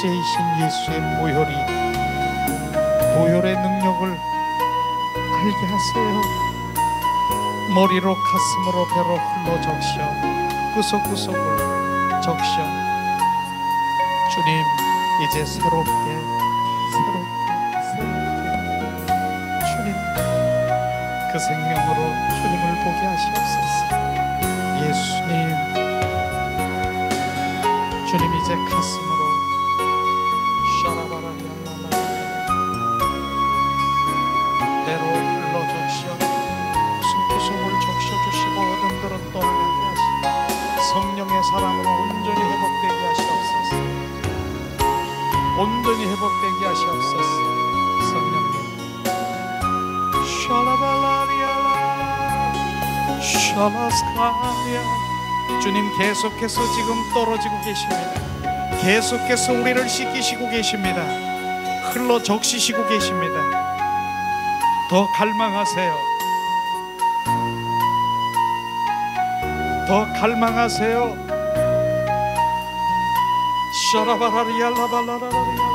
둘째이신 예수의 보혈의 능력을 알게 하세요. 머리로 가슴으로 배로 흘러 적셔 구석구석을 적셔. 주님, 이제 새롭게 주님, 그 생명으로 주님을 보게 하시옵소서. 예수님, 주님 이제 가슴으로 샤라바라야라라 배로 흘러 적셔 구석구석을 적셔 주시고 어둠들은 떠나게 하시고 성령의 사랑으로 온전히 회복되게 하시옵소서. 온전히 회복되게 하시옵소서. 성령님, 샤라발라리아라 샤라스카리아. 주님, 계속해서 지금 떨어지고 계십니다. 계속해서 우리를 씻기시고 계십니다. 흘러 적시시고 계십니다. 더 갈망하세요. 더 갈망하세요. 샤라바라리알라발라라리알.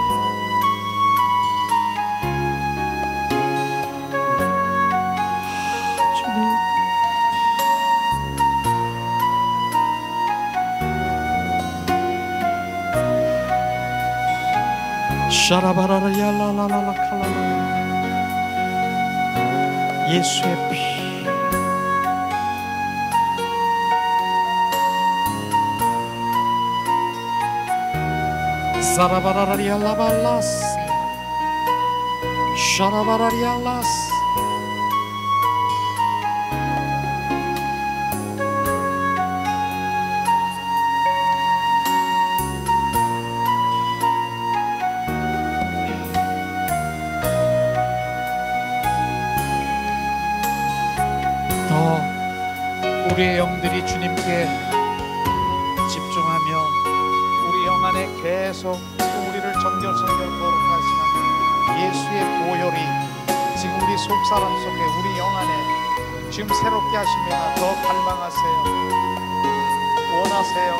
샤라바라리알라라라라 칼라라. 예수의 피, 사라바라리알라발라스 샤라바라리알라스. 우리의 영들이 주님께 집중하며 우리 영 안에 계속 우리를 정결성결 거룩하시는 예수의 보혈이 지금 우리 속사람 속에 우리 영 안에 지금 새롭게 하십니다. 더 갈망하세요. 원하세요.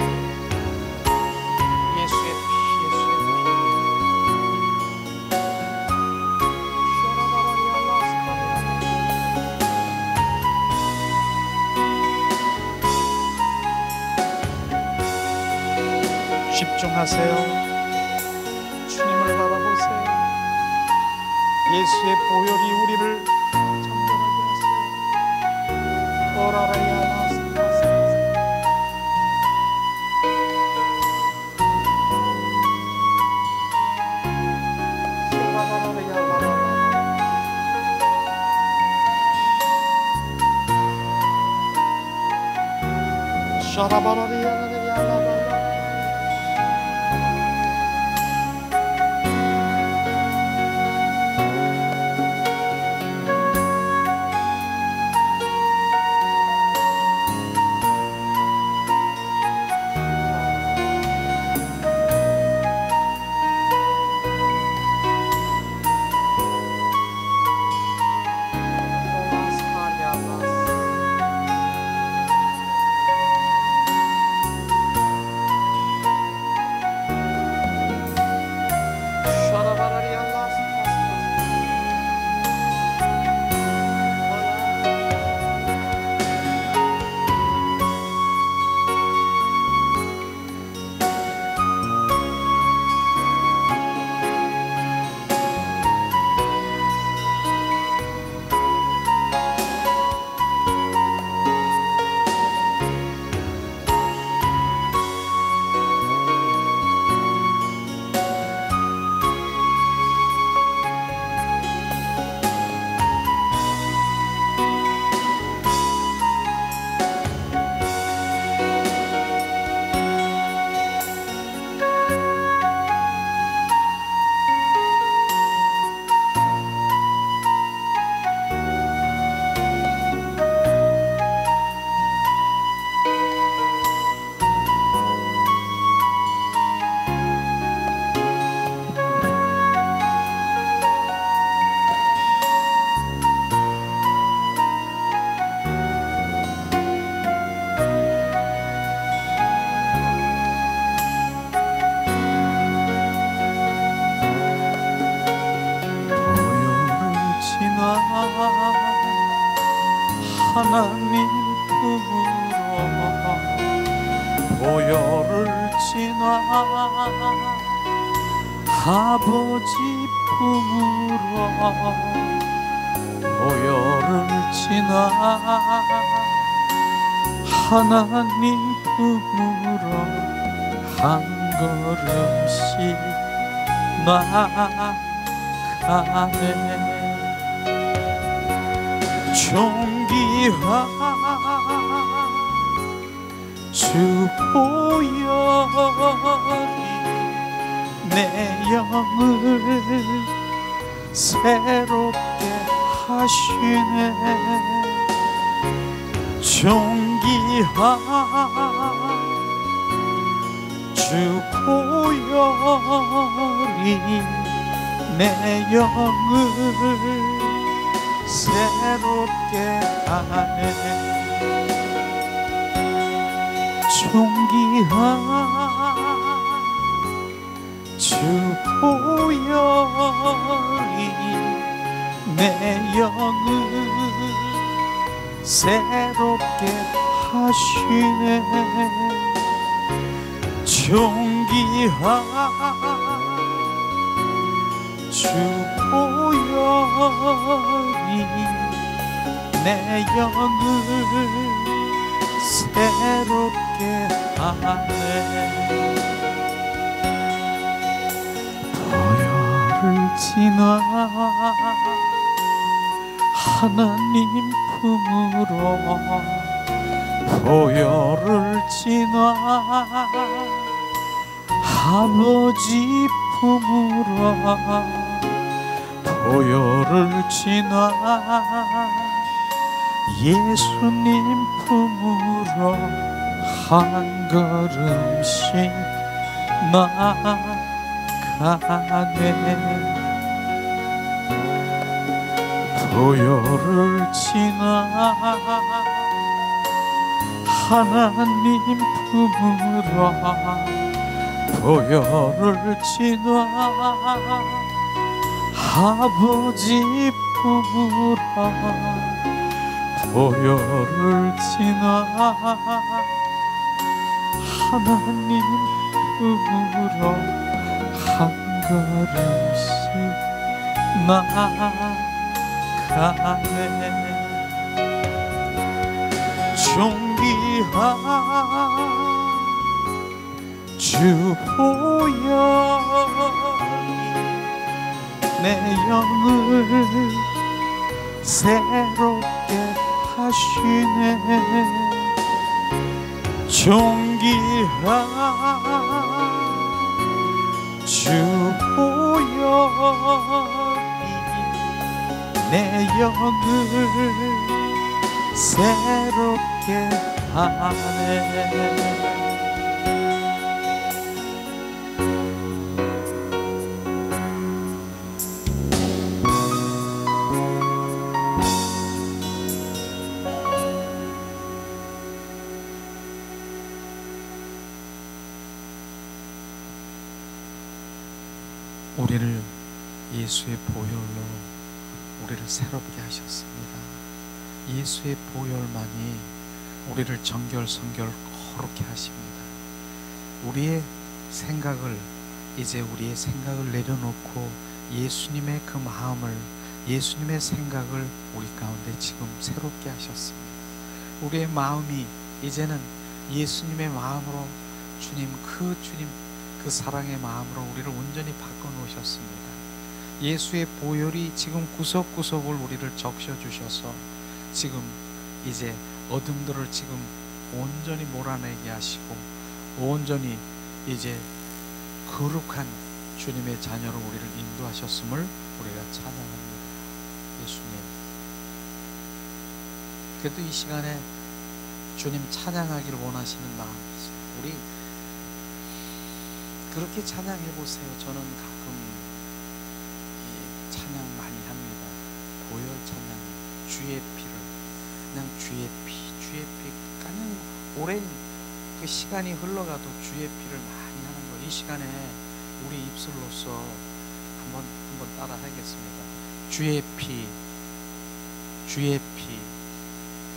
예수의 피, 예수의 피. 집중하세요. 주님을 바라보세요. 예수의 보혈이 우리를 정결하게 하세요. 오라라야마스마스. 샤라바라리야라리야라라. 하나님 품으로 보혈을 지나 아버지 품으로 보혈을 지나 하나님 품으로 한 걸음씩 나아가네. 존귀한 주 보혈이 내 영을 새롭게 하시네. 존귀한 주 보혈이 내 영을 새롭게 하네. 존귀한 주 보혈이 내 영을 새롭게 하시네. 존귀한 주 보혈이 내 영을 새롭게 하네. 보혈을 지나 하나님 품으로 보혈을 지나 아버지 품으로 보혈을 지나 예수님 품으로 한 걸음씩 나아가네. 보혈을 지나 하나님 품으로 보혈을 지나 아버지 품으로 보혈을 지나 하나님 품으로 한 걸음씩 나아가네. 존귀한 주 보혈이 내 영을 새롭게 하시네. 존귀한 주 보혈이 내 영을 새롭게 하네. 우리를 예수의 보혈로 우리를 새롭게 하셨습니다. 예수의 보혈만이 우리를 정결성결 거룩게 하십니다. 우리의 생각을 이제 우리의 생각을 내려놓고 예수님의 그 마음을, 예수님의 생각을 우리 가운데 지금 새롭게 하셨습니다. 우리의 마음이 이제는 예수님의 마음으로 주님 그 사랑의 마음으로 우리를 온전히 바꿔놓으셨습니다. 예수의 보혈이 지금 구석구석을 우리를 적셔주셔서 지금 이제 어둠들을 지금 온전히 몰아내게 하시고 온전히 이제 거룩한 주님의 자녀로 우리를 인도하셨음을 우리가 찬양합니다. 예수님, 그래도 이 시간에 주님 찬양하기를 원하시는 마음이 있어요. 우리 그렇게 찬양해 보세요. 저는 가끔 찬양 많이 합니다. 보혈 찬양, 주의 피를, 그냥 주의 피 그냥 오랜 그 시간이 흘러가도 주의 피를 많이 하는 거. 이 시간에 우리 입술로서 한번 따라 하겠습니다. 주의 피, 주의 피,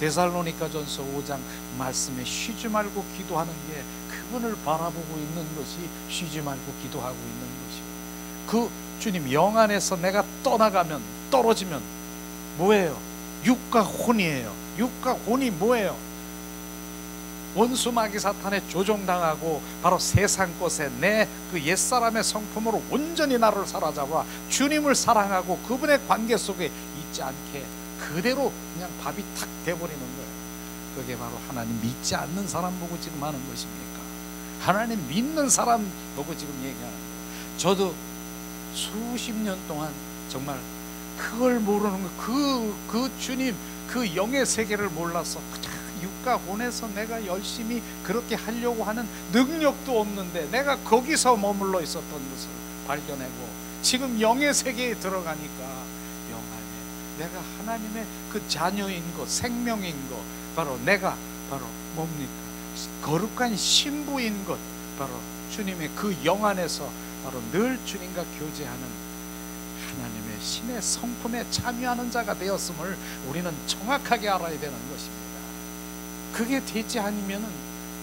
데살로니가전서 5장 말씀에 쉬지 말고 기도하는 게 그분을 바라보고 있는 것이 쉬지 말고 기도하고 있는 것이고, 그 주님 영 안에서 내가 떠나가면, 떨어지면 뭐예요? 육과 혼이에요. 육과 혼이 뭐예요? 원수 마귀 사탄에 조종당하고 바로 세상 것에 내 그 옛사람의 성품으로 온전히 나를 사로잡아 주님을 사랑하고 그분의 관계 속에 있지 않게 그대로 그냥 밥이 탁 돼버리는 거예요. 그게 바로 하나님 믿지 않는 사람 보고 지금 하는 것입니까? 하나님 믿는 사람 보고 지금 얘기하는 거예요. 저도 수십 년 동안 정말 그걸 모르는 거, 그 주님 그 영의 세계를 몰라서 육과 혼에서 내가 열심히 그렇게 하려고 하는 능력도 없는데 내가 거기서 머물러 있었던 것을 발견하고 지금 영의 세계에 들어가니까 영 안에 내가 하나님의 그 자녀인 것, 생명인 것, 바로 내가 바로 뭡니까? 거룩한 신부인 것, 바로 주님의 그 영 안에서 바로 늘 주님과 교제하는 하나님의 신의 성품에 참여하는 자가 되었음을 우리는 정확하게 알아야 되는 것입니다. 그게 되지 않으면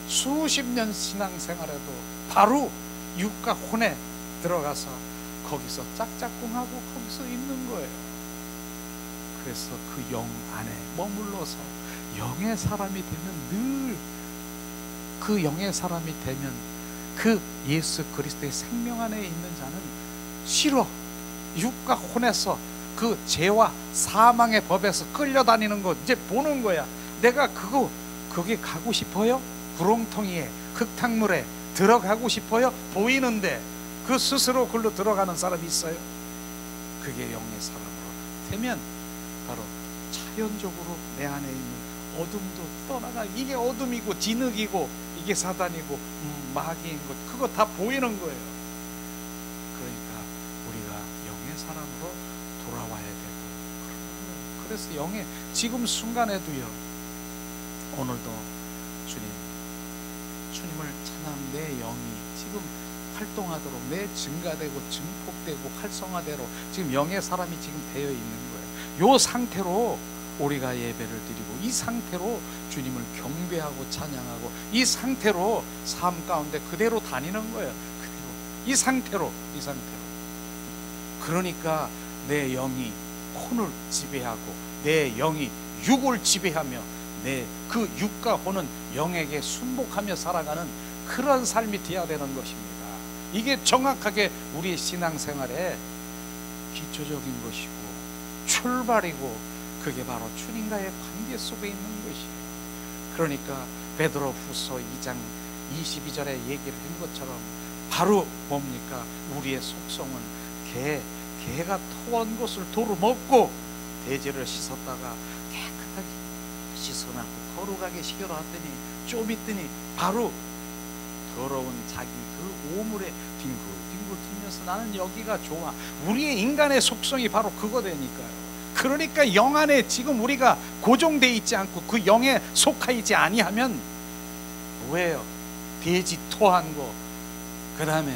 수십 년 신앙생활에도 바로 육과 혼에 들어가서 거기서 짝짝꿍하고 거기서 있는 거예요. 그래서 그 영 안에 머물러서 영의 사람이 되면, 늘 그 영의 사람이 되면 그 예수 그리스도의 생명 안에 있는 자는 싫어. 육과 혼에서 그 죄와 사망의 법에서 끌려다니는 거 이제 보는 거야. 내가 거기 가고 싶어요? 구렁텅이에, 흙탕물에 들어가고 싶어요? 보이는데 그 스스로 글로 들어가는 사람이 있어요? 그게 영의 사람으로 되면 바로 자연적으로 내 안에 있는 어둠도 떠나가. 이게 어둠이고 진흙이고 이게 사단이고 마귀인 것, 그거 다 보이는 거예요. 그러니까 우리가 영의 사람으로 돌아와야 되고, 그래서 영의 지금 순간에도요, 오늘도 주님을 찬양, 내 영이 지금 활동하도록, 내 증가되고 증폭되고 활성화대로 지금 영의 사람이 지금 되어 있는 거예요. 이 상태로 우리가 예배를 드리고, 이 상태로 주님을 경배하고 찬양하고, 이 상태로 삶 가운데 그대로 다니는 거예요. 그대로 이 상태로. 그러니까 내 영이 혼을 지배하고 내 영이 육을 지배하며 내 그 육과 혼은 영에게 순복하며 살아가는 그런 삶이 되어야 되는 것입니다. 이게 정확하게 우리의 신앙생활의 기초적인 것이고 출발이고, 그게 바로 주님과의 관계 속에 있는 것이에요. 그러니까 베드로 후서 2장 22절에 얘기를 한 것처럼 바로 뭡니까? 우리의 속성은 개가 토한 것을 도로 먹고 돼지를 씻었다가 깨끗하게 씻어놨고 거룩하게 식혀놨더니 좀 있더니 바로 더러운 자기 그 오물에 뒹굴뒹굴 뛰면서 나는 여기가 좋아. 우리의 인간의 속성이 바로 그거 되니까요. 그러니까 영 안에 지금 우리가 고정되어 있지 않고 그 영에 속하 있지 아니하면 뭐예요? 돼지 토한 거, 그 다음에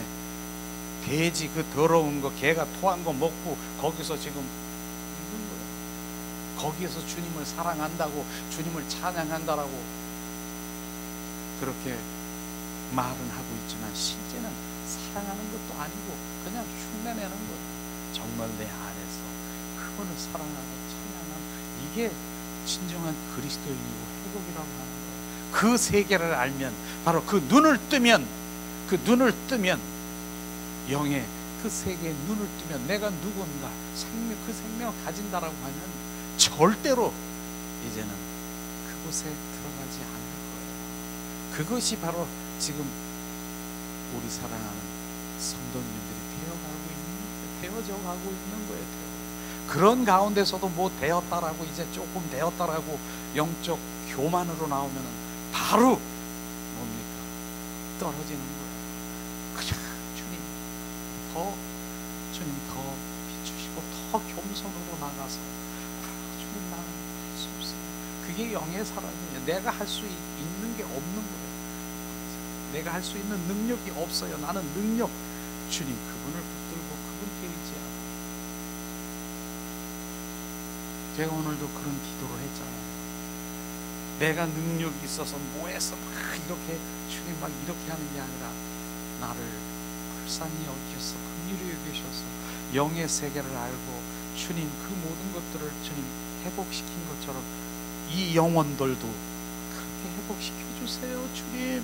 돼지 그 더러운 거, 개가 토한 거 먹고 거기서 지금 있는 거예요. 거기에서 주님을 사랑한다고, 주님을 찬양한다라고 그렇게 말은 하고 있지만 실제는 사랑하는 것도 아니고 그냥 흉내내는 거예요. 정말 내 안에서 그분을 사랑하고 찬양하는, 이게 진정한 그리스도인이고 회복이라고 하는 거예요. 그 세계를 알면, 바로 그 눈을 뜨면 영의 그 세계에 눈을 뜨면 내가 누군가, 그 생명을 가진다라고 하면 절대로 이제는 그곳에 들어가지 않을 거예요. 그것이 바로 지금 우리 사랑하는 성도님들이 되어져 가고 있는 거예요. 그런 가운데서도 뭐 되었다라고, 이제 조금 되었다라고 영적 교만으로 나오면 바로 뭡니까? 떨어지는 거예요. 그냥 주님 더 비추시고 더 겸손으로 나가서 주님, 나는 할 수 없어요. 그게 영의 사람이에요. 내가 할 수 있는 게 없는 거예요. 내가 할 수 있는 능력이 없어요. 나는 능력, 주님 그분을 붙들고 그분께 의지하고. 제가 오늘도 그런 기도를 했잖아요. 내가 능력이 있어서 뭐해서 막 이렇게 주님 막 이렇게 하는 게 아니라 나를 불쌍히 여기셔서 긍휼히 여기셔서 영의 세계를 알고 주님 그 모든 것들을 주님 회복시킨 것처럼 이 영혼들도 그렇게 회복시켜 주세요. 주님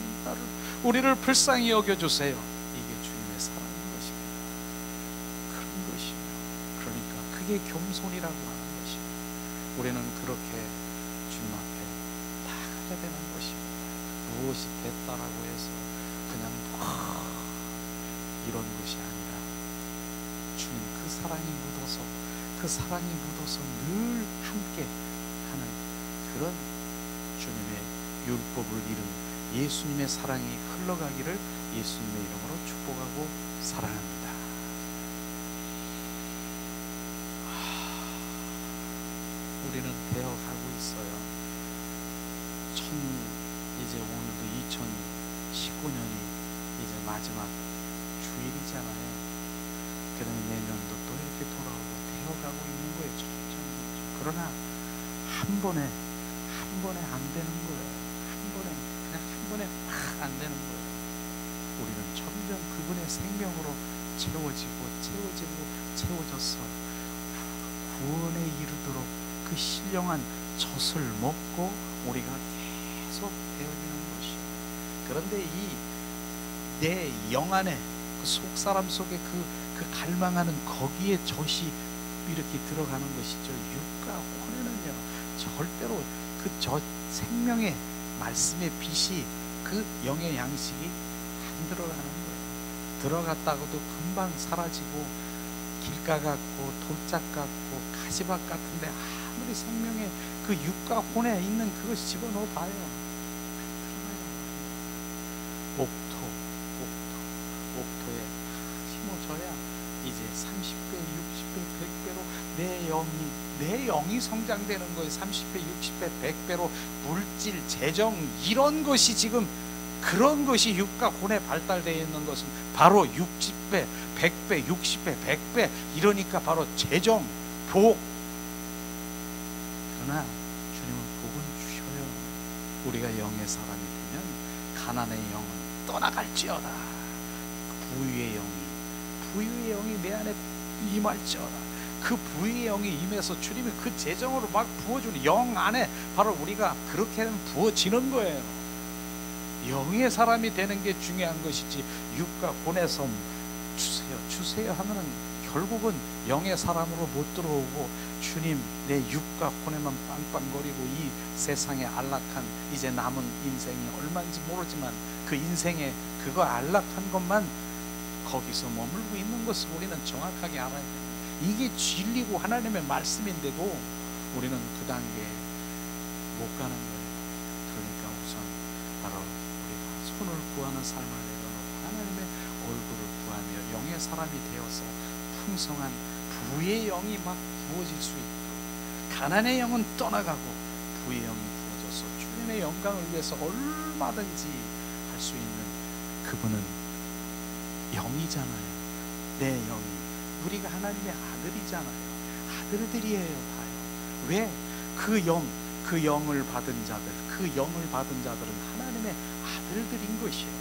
우리를 불쌍히 여겨주세요. 이게 주님의 사랑인 것입니다. 그런 것이에요. 그러니까 그게 겸손이라고 하는 것입니다. 우리는 그렇게 주님 앞에 나가야 되는 것입니다. 무엇이 됐다라고 해서 그냥 이런 것이 아니라 주님 그 사랑이 묻어서 늘 함께 하는 그런 주님의 율법을 이룬 예수님의 사랑이 흘러가기를 예수님의 이름으로 축복하고 사랑합니다. 우리는 되어가고 있어요. 이제 오늘도 2019년이 이제 마지막 주일이잖아요. 그러면 내년도 또 이렇게 돌아오고 되어가고 있는 거예요. 점점. 그러나 한 번에 안 되는 거예요. 한 번에 막 안 되는 거예요. 우리는 점점 그분의 생명으로 채워져서 구원에 이르도록 그 신령한 젖을 먹고 우리가 계속 되어지는 것이에요. 그런데 내 영 안에 그 속사람 속에 그 갈망하는 거기에 젖이 이렇게 들어가는 것이죠. 육과 혼에는요 절대로 그 젖 생명의 말씀의 빛이 그 영의 양식이 안 들어가는 거예요. 들어갔다고도 금방 사라지고 길가 같고 돌짝 같고 가시밭 같은데 아무리 생명의 그 육과 혼에 있는 그것이 집어넣어 봐요. 옥토에 심어져야 이제 30배, 60배, 100배로 내 영이 성장되는 거예요. 30배, 60배, 100배로 물질, 재정 이런 것이 지금 그런 것이 육과 혼에 발달되어 있는 것은 바로 60배, 100배, 60배, 100배 이러니까 바로 재정, 복. 그러나 주님은 복은 주셔요. 우리가 영의 사람이 되면 가난의 영은 떠나갈지어다. 부유의 영이 내 안에 임할지어다. 그 부유의 영이 임해서 주님이 그 재정으로 막 부어주는 영 안에 바로 우리가 그렇게 하면 부어지는 거예요. 영의 사람이 되는 게 중요한 것이지 육과 혼에서 주세요 하면은 결국은 영의 사람으로 못 들어오고 주님 내 육과 혼에만 빵빵거리고 이 세상에 안락한 이제 남은 인생이 얼마인지 모르지만 그 인생에 그거 안락한 것만 거기서 머물고 있는 것을 우리는 정확하게 알아야 됩니다. 이게 진리고 하나님의 말씀인데도 우리는 그 단계에 못 가는 거예요. 그러니까 우선 바로 우리가 손을 구하는 삶을 내려놓고 하나님의 얼굴을 구하며 영의 사람이 되어서 풍성한 부의 영이 막 부어질 수 있도록 가난의 영은 떠나가고 부의 영이 부어져서 주님의 영광을 위해서 얼마든지 할 수 있는 그분은 영이잖아요. 내 영이 우리가 하나님의 아들이잖아요. 아들들이에요. 다요. 왜? 그 영을 받은 자들은 하나님의 아들들인 것이에요.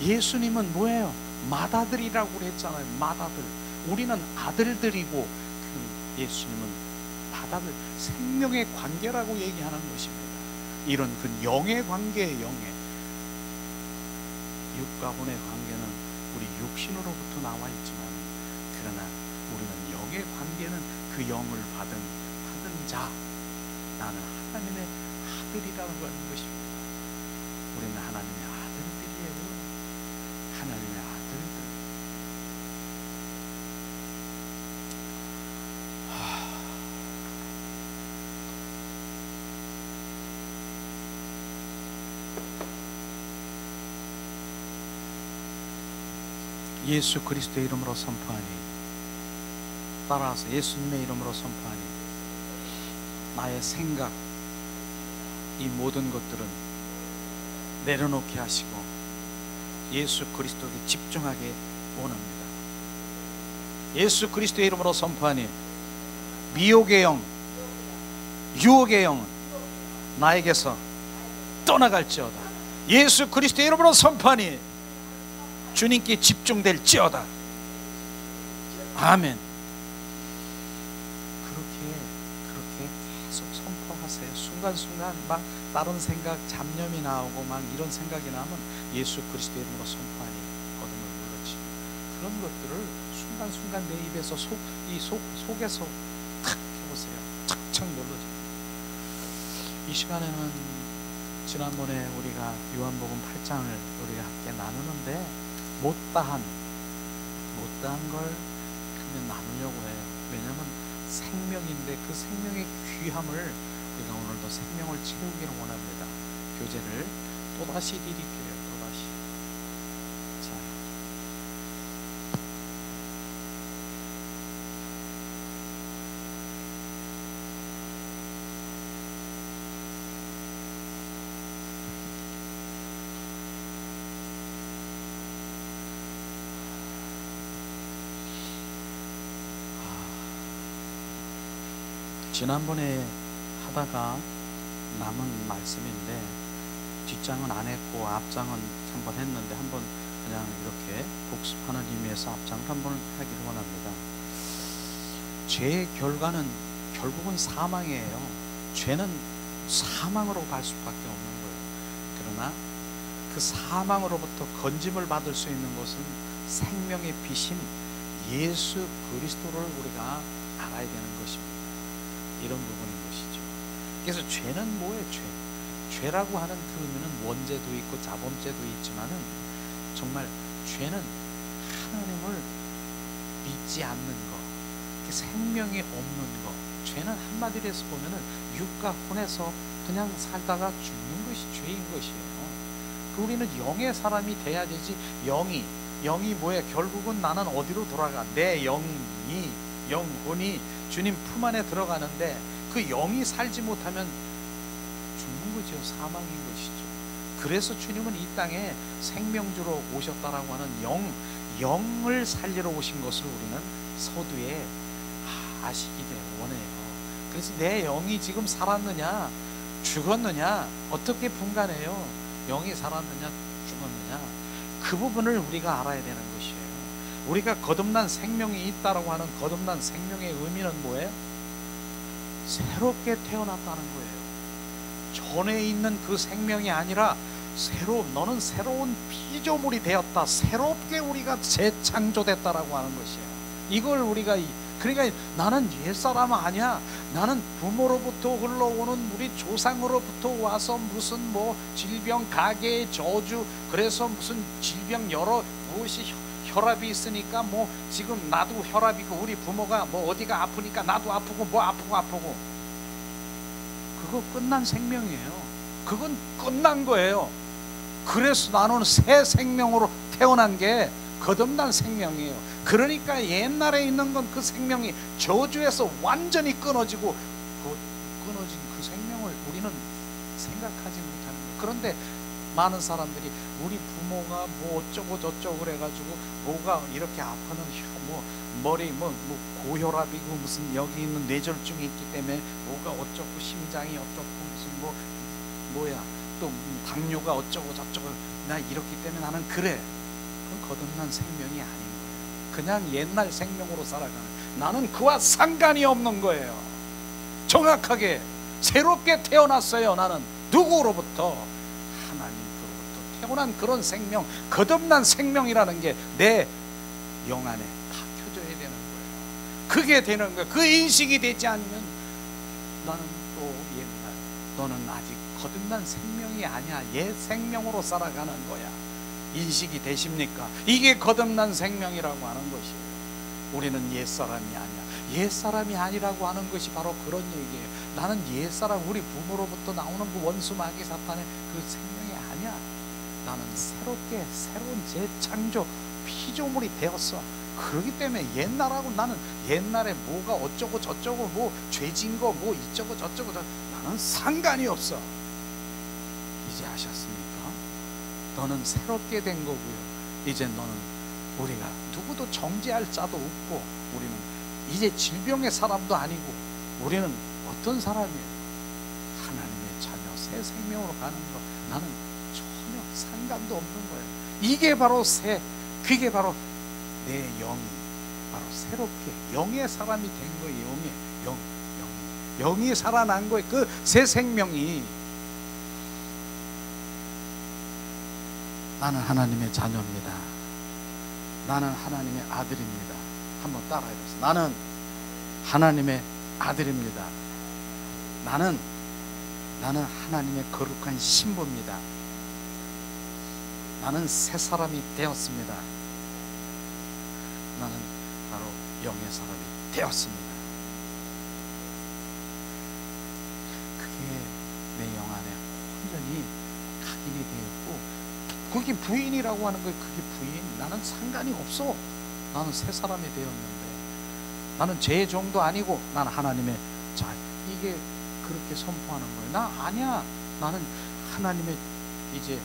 예수님은 뭐예요? 맏아들이라고 그랬잖아요. 맏아들. 우리는 아들들이고 그 예수님은 맏아들, 생명의 관계라고 얘기하는 것입니다. 이런 그 영의 관계의 영의 육과 혼의 관계는 우리 육신으로부터 나와 있지만 그러나 우리는 영의 관계는 그 영을 받은 자, 나는 하나님의 아들이라고 하는 것입니다. 우리는 하나님의 아들들이에요. 하나님의 아들들. 예수 그리스도의 이름으로 선포하니, 따라서 예수님의 이름으로 선포하니, 나의 생각, 이 모든 것들은 내려놓게 하시고 예수 그리스도에게 집중하게 원합니다. 예수 그리스도의 이름으로 선포하니, 미혹의 영, 유혹의 영은 나에게서 떠나갈지어다. 예수 그리스도의 이름으로 선포하니 주님께 집중될지어다. 아멘. 그렇게 계속 선포하세요. 순간순간 막 다른 생각, 잡념이 나오고 막 이런 생각이 나면 예수 그리스도의 이름으로 선포하니 거듭을 물러지. 그런 것들을 순간순간 내 입에서 속에서 탁 해보세요. 착착 눌러집니다. 이 시간에는 지난번에 우리가 요한복음 8장을 우리가 함께 나누는데 못다한 걸 그냥 나누려고 해요. 왜냐하면 생명인데 그 생명의 귀함을 우리가 오늘도 생명을 채우기를 원합니다. 교제를 또다시 드릴게요. 또다시. 자, 지난번에 하다가 남은 말씀인데 뒷장은 안 했고 앞장은 한번 했는데 한번 그냥 이렇게 복습하는 의미에서 앞장을 한번 하기를 원합니다. 죄의 결과는 결국은 사망이에요. 죄는 사망으로 갈 수밖에 없는 거예요. 그러나 그 사망으로부터 건짐을 받을 수 있는 것은 생명의 빛인 예수 그리스도를 우리가 알아야 되는 것입니다. 이런 부분인 것이죠. 그래서 죄는 뭐예요? 죄라고 하는 그 의미는 원죄도 있고 자범죄도 있지만은 정말 죄는 하나님을 믿지 않는 것, 생명이 없는 것. 죄는 한마디로 해서 보면은 육과 혼에서 그냥 살다가 죽는 것이 죄인 것이에요. 우리는 영의 사람이 돼야 되지. 영이 뭐예요? 결국은 나는 어디로 돌아가? 내 영혼이 주님 품 안에 들어가는데 그 영이 살지 못하면 죽는 거죠. 사망인 것이죠. 그래서 주님은 이 땅에 생명주로 오셨다라고 하는 영을 살리러 오신 것을 우리는 서두에 아시기를 원해요. 그래서 내 영이 지금 살았느냐 죽었느냐 어떻게 분간해요? 영이 살았느냐 죽었느냐, 그 부분을 우리가 알아야 되는 것이에요. 우리가 거듭난 생명이 있다라고 하는 거듭난 생명의 의미는 뭐예요? 새롭게 태어났다는 거예요. 전에 있는 그 생명이 아니라 너는 새로운 피조물이 되었다. 새롭게 우리가 재창조됐다라고 하는 것이에요. 이걸 우리가 그러니까 나는 옛사람 아니야. 나는 부모로부터 흘러오는 우리 조상으로부터 와서 무슨 뭐 질병, 가계의 저주, 그래서 무슨 질병 여러 무엇이 혈압이 있으니까 뭐 지금 나도 혈압이고 우리 부모가 뭐 어디가 아프니까 나도 아프고 뭐 아프고 그거 끝난 생명이에요. 그건 끝난 거예요. 그래서 나는 새 생명으로 태어난 게 거듭난 생명이에요. 그러니까 옛날에 있는 건 그 생명이 저주에서 완전히 끊어지고 끊어진 그 생명을 우리는 생각하지 못하는 거예요. 그런데 많은 사람들이 우리 부모가 뭐 어쩌고 저쩌고 그래가지고 뭐가 이렇게 아파는 뭐 머리 뭐 고혈압이고 무슨 여기 있는 뇌졸중이 있기 때문에 뭐가 어쩌고 심장이 어쩌고 무슨 뭐야 또 당뇨가 어쩌고 저쩌고 나 이렇기 때문에 나는 그래. 그건 거듭난 생명이 아닌 거예요. 그냥 옛날 생명으로 살아가는, 나는 그와 상관이 없는 거예요. 정확하게 새롭게 태어났어요. 나는 누구로부터? 하나님으로부터 태어난 그런 생명, 거듭난 생명이라는 게 내 영 안에 박혀져야 되는 거예요. 그게 되는 거예요. 그 인식이 되지 않으면 나는 또 옛날, 너는 아직 거듭난 생명이 아니야. 옛 생명으로 살아가는 거야. 인식이 되십니까? 이게 거듭난 생명이라고 하는 것이에요. 우리는 옛사람이 아니야. 옛사람이 아니라고 하는 것이 바로 그런 얘기예요. 나는 옛사람, 우리 부모로부터 나오는 그 원수 마귀 사탄의 그 생명이 아니야. 나는 새롭게 새로운 재창조 피조물이 되었어. 그렇기 때문에 옛날하고 나는 옛날에 뭐가 어쩌고 저쩌고 뭐 죄진 거 뭐 이쩌고 저쩌고 나는 상관이 없어. 이제 아셨습니까? 너는 새롭게 된 거고요. 이제 너는 우리가 누구도 정죄할 자도 없고 우리는 이제 질병의 사람도 아니고 우리는 어떤 사람이에요? 하나님의 자녀, 새 생명으로 가는 거 나는 전혀 상관도 없는 거예요. 이게 바로 그게 바로 내 영이 바로 새롭게 영의 사람이 된 거예요. 영이 살아난 거예요. 그 새 생명이 나는 하나님의 자녀입니다. 나는 하나님의 아들입니다. 한번 따라해보세요. 나는 하나님의 아들입니다. 나는 하나님의 거룩한 신부입니다. 나는 새 사람이 되었습니다. 나는 바로 영의 사람이 되었습니다. 그게 내 영 안에 온전히 각인이 되었고, 그게 부인이라고 하는 거예요. 그게 부인. 나는 상관이 없어. 나는 새 사람이 되었는데, 나는 죄의 종도 아니고 나는 하나님의 자. 이게 그렇게 선포하는 거예요. 나 아니야. 나는 하나님의 이제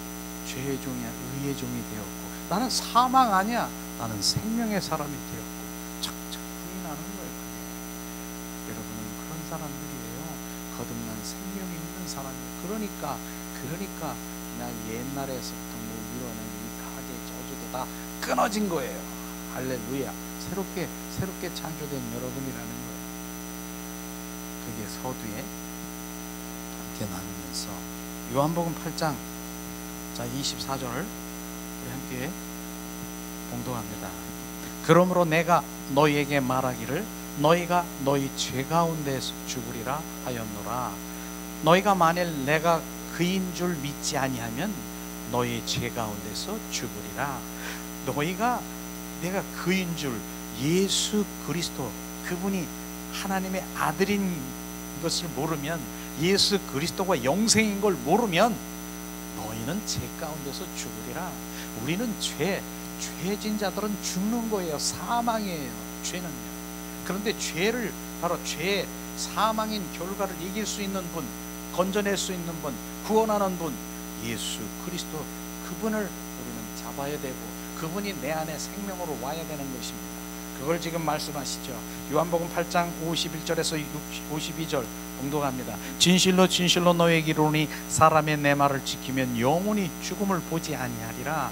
죄의 종이야. 의의 종이 되었고, 나는 사망 아니야. 나는 생명의 사람이 되었고, 착착 부인하는 거예요. 그게. 여러분은 그런 사람들이에요. 거듭난 생명이 있는 사람이에요. 그러니까 나 옛날에서부터 이루어낸 이 가게 저주도 다 끊어진 거예요. 할렐루야. 새롭게 창조된 여러분이라는 거예요. 그게 서두에 함께 나누면서 요한복음 8장 24절을 우리 함께 봉독합니다. 그러므로 내가 너희에게 말하기를 너희가 너희 죄 가운데서 죽으리라 하였노라. 너희가 만일 내가 그인 줄 믿지 아니하면 너희 죄 가운데서 죽으리라. 내가 그인 줄, 예수 그리스도 그분이 하나님의 아들인 것을 모르면, 예수 그리스도가 영생인 걸 모르면 너희는 죄 가운데서 죽으리라. 우리는 죄진 자들은 죽는 거예요. 사망이에요. 죄는요. 그런데 죄를 바로 사망인 결과를 이길 수 있는 분, 건져낼 수 있는 분, 구원하는 분, 예수 그리스도, 그분을 우리는 잡아야 되고 그분이 내 안에 생명으로 와야 되는 것입니다. 그걸 지금 말씀하시죠. 요한복음 8장 51절에서 52절 봉독합니다. 진실로 진실로 너희에게 이르노니 사람의 내 말을 지키면 영원히 죽음을 보지 아니하리라.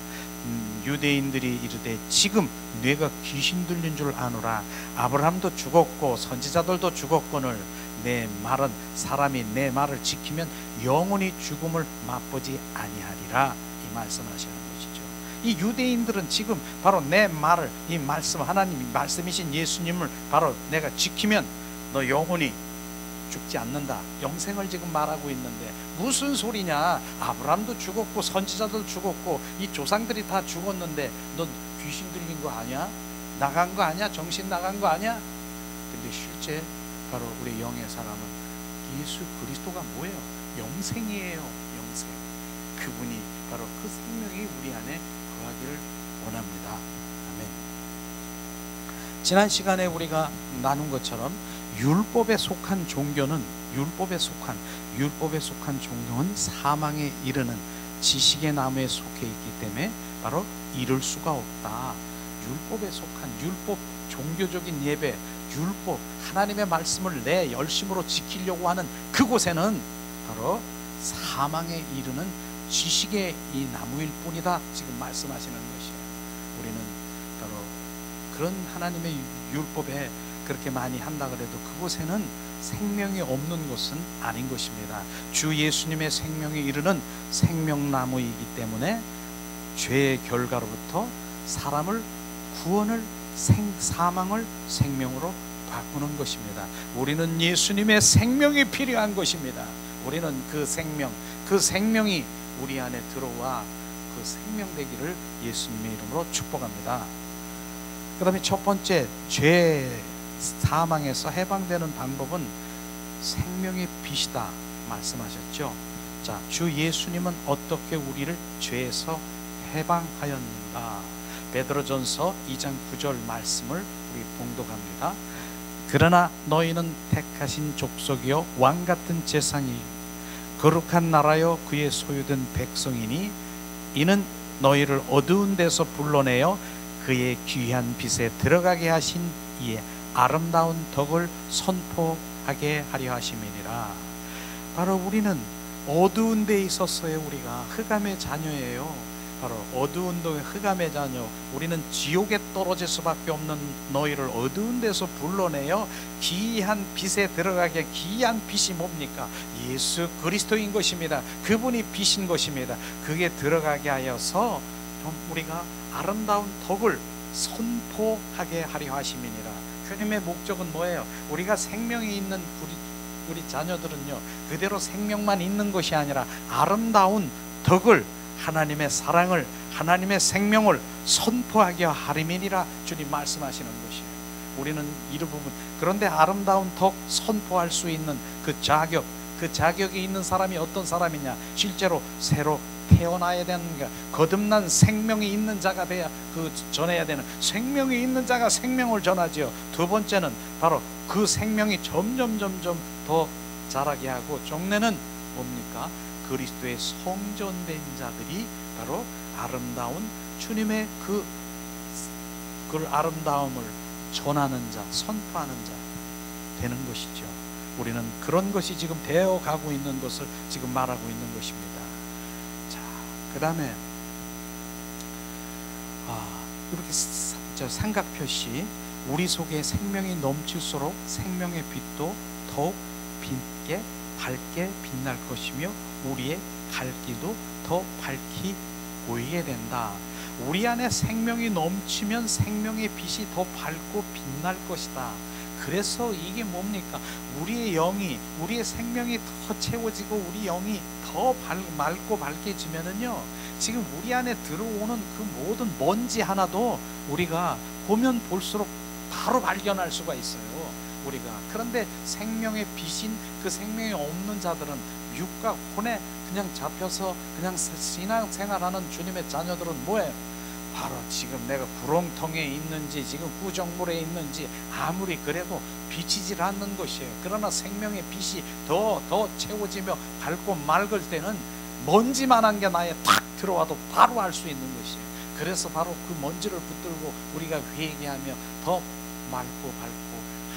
유대인들이 이르되 지금 뇌가 귀신 들린 줄 아노라. 아브라함도 죽었고 선지자들도 죽었거늘 내 말은 사람이 내 말을 지키면 영원히 죽음을 맛보지 아니하리라. 이 말씀하시는 것이죠. 이 유대인들은 지금 바로 내 말을, 이 말씀, 하나님이 말씀이신 예수님을 바로 내가 지키면 너 영원히 죽지 않는다. 영생을 지금 말하고 있는데 무슨 소리냐. 아브라함도 죽었고 선지자도 죽었고 이 조상들이 다 죽었는데 넌 귀신 들린 거 아니야? 나간 거 아니야? 정신 나간 거 아니야? 근데 실제 바로 우리 영의 사람은 예수 그리스도가 뭐예요? 영생이에요. 영생. 그분이 바로 그 생명이 우리 안에 거하기를 원합니다. 아멘. 지난 시간에 우리가 나눈 것처럼 율법에 속한 종교는 사망에 이르는 지식의 나무에 속해 있기 때문에 바로 이룰 수가 없다. 율법에 속한 율법, 종교적인 예배, 율법, 하나님의 말씀을 내 열심으로 지키려고 하는 그곳에는 바로 사망에 이르는 지식의 이 나무일 뿐이다. 지금 말씀하시는 것이에요. 우리는 바로 그런 하나님의 율법에 그렇게 많이 한다 그래도 그곳에는 생명이 없는 것은 아닌 것입니다. 주 예수님의 생명에 이르는 생명나무이기 때문에 죄의 결과로부터 사람을 구원을 사망을 생명으로 바꾸는 것입니다. 우리는 예수님의 생명이 필요한 것입니다. 우리는 그 생명이 우리 안에 들어와 그 생명 되기를 예수님의 이름으로 축복합니다. 그 다음에 첫 번째, 죄 사망에서 해방되는 방법은 생명의 빛이다 말씀하셨죠. 자, 주 예수님은 어떻게 우리를 죄에서 해방하였는가? 베드로전서 2장 9절 말씀을 우리 봉독합니다. 그러나 너희는 택하신 족속이요 왕같은 제사장이 거룩한 나라요 그의 소유된 백성이니 이는 너희를 어두운 데서 불러내어 그의 귀한 빛에 들어가게 하신 이의 아름다운 덕을 선포하게 하려 하심이니라. 바로 우리는 어두운 데 있었어요. 우리가 흑암의 자녀예요. 바로 어두운 데 흑암의 자녀. 우리는 지옥에 떨어질 수밖에 없는 너희를 어두운 데서 불러내어 기이한 빛에 들어가게. 기이한 빛이 뭡니까? 예수 그리스도인 것입니다. 그분이 빛인 것입니다. 그게 들어가게 하여서 좀 우리가 아름다운 덕을 선포하게 하려 하심이니라. 주님의 목적은 뭐예요? 우리가 생명이 있는 우리 자녀들은요, 그대로 생명만 있는 것이 아니라 아름다운 덕을, 하나님의 사랑을, 하나님의 생명을 선포하게 하림이니라 주님 말씀하시는 것이에요. 우리는 이런 부분, 그런데 아름다운 덕 선포할 수 있는 그 자격이 있는 사람이 어떤 사람이냐? 실제로 새로 태어나야 되는 거, 거듭난 생명이 있는 자가 돼야 전해야 되는, 생명이 있는 자가 생명을 전하지요. 두 번째는 바로 그 생명이 점점 더 자라게 하고, 종래는 뭡니까? 그리스도의 성전된 자들이 바로 아름다운 주님의 그 아름다움을 전하는 자, 선포하는 자 되는 것이죠. 우리는 그런 것이 지금 되어 가고 있는 것을 지금 말하고 있는 것입니다. 자, 그 다음에 이렇게 삼각표시, 우리 속에 생명이 넘칠수록 생명의 빛도 더욱 빛게 밝게 빛날 것이며 우리의 갈 길도 더 밝히 보이게 된다. 우리 안에 생명이 넘치면 생명의 빛이 더 밝고 빛날 것이다. 그래서 이게 뭡니까? 우리의 영이, 우리의 생명이 더 채워지고 우리 영이 더 맑고 밝게지면은요, 지금 우리 안에 들어오는 그 모든 먼지 하나도 우리가 보면 볼수록 바로 발견할 수가 있어요. 우리가. 그런데 생명의 빛인 그 생명이 없는 자들은 육과 혼에 그냥 잡혀서 그냥 신앙생활하는 주님의 자녀들은 뭐예요? 바로 지금 내가 구렁텅에 있는지 지금 구정물에 있는지 아무리 그래도 비치질 않는 것이에요. 그러나 생명의 빛이 더 채워지며 밝고 맑을 때는 먼지만한 게 나에 탁 들어와도 바로 알 수 있는 것이에요. 그래서 바로 그 먼지를 붙들고 우리가 회개하며 더 맑고 밝고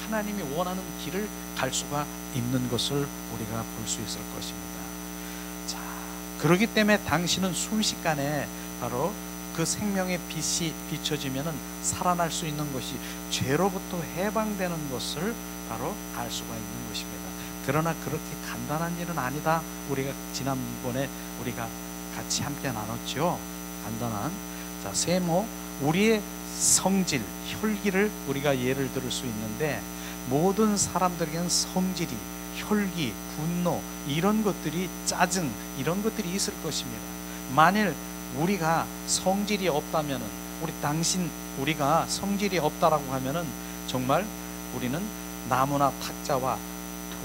하나님이 원하는 길을 갈 수가 있는 것을 우리가 볼 수 있을 것입니다. 자, 그렇기 때문에 당신은 순식간에 바로 그 생명의 빛이 비춰지면은 살아날 수 있는 것이, 죄로부터 해방되는 것을 바로 알 수가 있는 것입니다. 그러나 그렇게 간단한 일은 아니다. 우리가 지난번에 우리가 같이 함께 나눴죠. 간단한, 자, 세모, 우리의 성질, 혈기를 우리가 예를 들을 수 있는데, 모든 사람들에게는 성질이, 혈기, 분노, 이런 것들이, 짜증, 이런 것들이 있을 것입니다. 만일 우리가 성질이 없다면은, 우리가 성질이 없다라고 하면은 정말 우리는 나무나 탁자와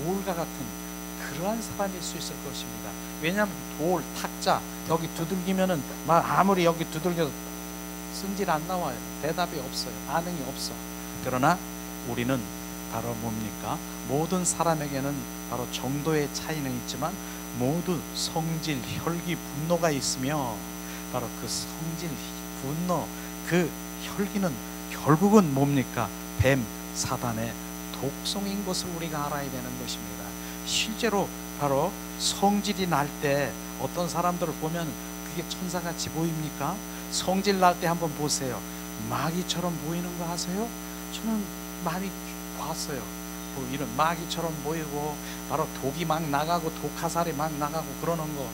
돌과 같은 그러한 사람일 수 있을 것입니다. 왜냐하면 돌, 탁자 여기 두들기면은 아무리 여기 두들겨도 성질 안 나와요. 대답이 없어요. 반응이 없어. 그러나 우리는 바로 뭡니까? 모든 사람에게는 바로 정도의 차이는 있지만 모두 성질, 혈기, 분노가 있으며, 바로 그 성질, 분노, 그 혈기는 결국은 뭡니까? 뱀, 사단의 독성인 것을 우리가 알아야 되는 것입니다. 실제로 바로 성질이 날 때 어떤 사람들을 보면 그게 천사같이 보입니까? 성질 날 때 한번 보세요. 마귀처럼 보이는 거 아세요? 저는 많이 봤어요. 뭐 이런 마귀처럼 보이고 바로 독이 막 나가고 독화살이 막 나가고 그러는 거,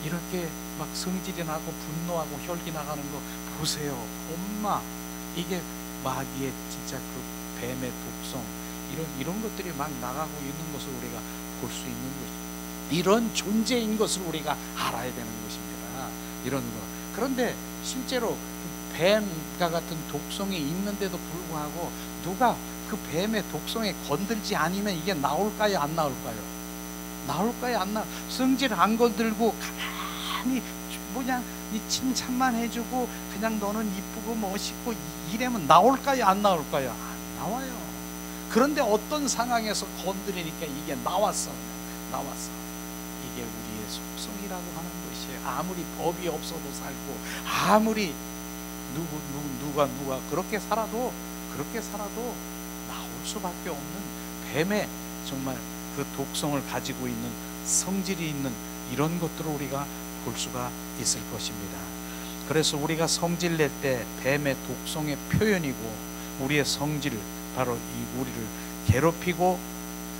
이렇게 막 성질이 나고 분노하고 혈기 나가는 거 보세요. 엄마, 이게 마귀의 진짜 그 뱀의 독성, 이런 것들이 막 나가고 있는 것을 우리가 볼 수 있는 것입니다. 이런 존재인 것을 우리가 알아야 되는 것입니다. 이런 거. 그런데 실제로 뱀과 같은 독성이 있는데도 불구하고 누가 그 뱀의 독성에 건들지 않으면 이게 나올까요? 안 나올까요? 나올까요? 안 나올? 성질 안 건들고 가만히 그냥 칭찬만 해주고 그냥 너는 이쁘고 멋있고 이래면 나올까요? 안 나올까요? 안 나와요. 그런데 어떤 상황에서 건드리니까 이게 나왔어. 이게 우리의 속성이라고 하는 것이에요. 아무리 법이 없어도 살고 아무리 누가 그렇게 살아도 나올 수밖에 없는 뱀의 정말 그 독성을 가지고 있는, 성질이 있는 이런 것들을 우리가 볼 수가 있을 것입니다. 그래서 우리가 성질 낼 때 뱀의 독성의 표현이고, 우리의 성질, 바로 이 우리를 괴롭히고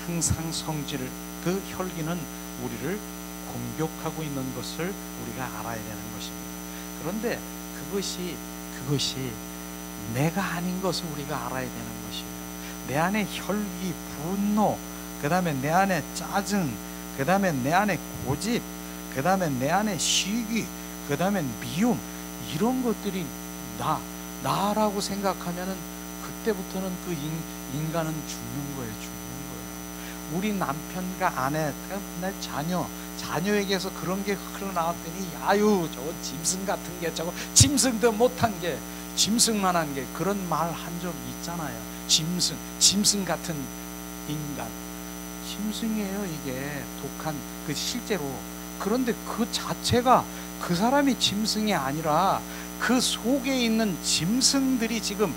항상 성질, 그 혈기는 우리를 공격하고 있는 것을 우리가 알아야 되는 것입니다. 그런데 그것이 내가 아닌 것을 우리가 알아야 되는 것이에요. 내 안에 혈기, 분노, 그 다음에 내 안에 짜증, 그 다음에 내 안에 고집, 그 다음에 내 안에 시기, 그 다음에 미움, 이런 것들이 나라고 생각하면은 그때부터는 그 인간은 죽는 거예요. 우리 남편과 아내, 내 자녀에게서 그런 게 흘러나왔더니, 아유 저거 짐승 같은 게, 저거 짐승도 못한 게, 짐승만한 게, 그런 말 한 적 있잖아요. 짐승 같은 인간, 짐승이에요. 이게 독한, 그 실제로. 그런데 그 자체가, 그 사람이 짐승이 아니라 그 속에 있는 짐승들이 지금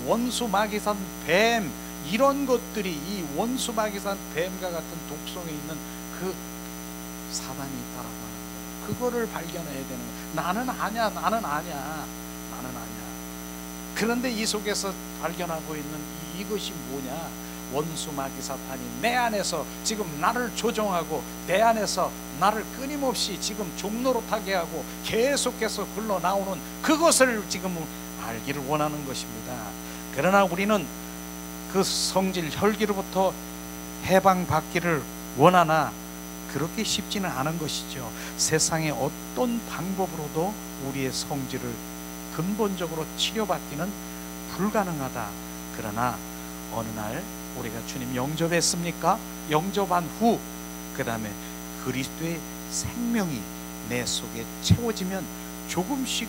원수, 마귀산, 뱀, 이런 것들이, 이 원수, 마귀산, 뱀과 같은 독성에 있는 그 사단이 있다라고 하는 거예요. 그거를 발견해야 되는 거예요. 나는 아니야. 그런데 이 속에서 발견하고 있는 이것이 뭐냐? 원수, 마귀, 사탄이 내 안에서 지금 나를 조종하고, 내 안에서 나를 끊임없이 지금 종노릇하게 하고 계속해서 흘러나오는 그것을 지금 알기를 원하는 것입니다. 그러나 우리는 그 성질, 혈기로부터 해방받기를 원하나 그렇게 쉽지는 않은 것이죠. 세상의 어떤 방법으로도 우리의 성질을 근본적으로 치료받기는 불가능하다. 그러나 어느 날 우리가 주님 영접했습니까? 영접한 후 그 다음에 그리스도의 생명이 내 속에 채워지면 조금씩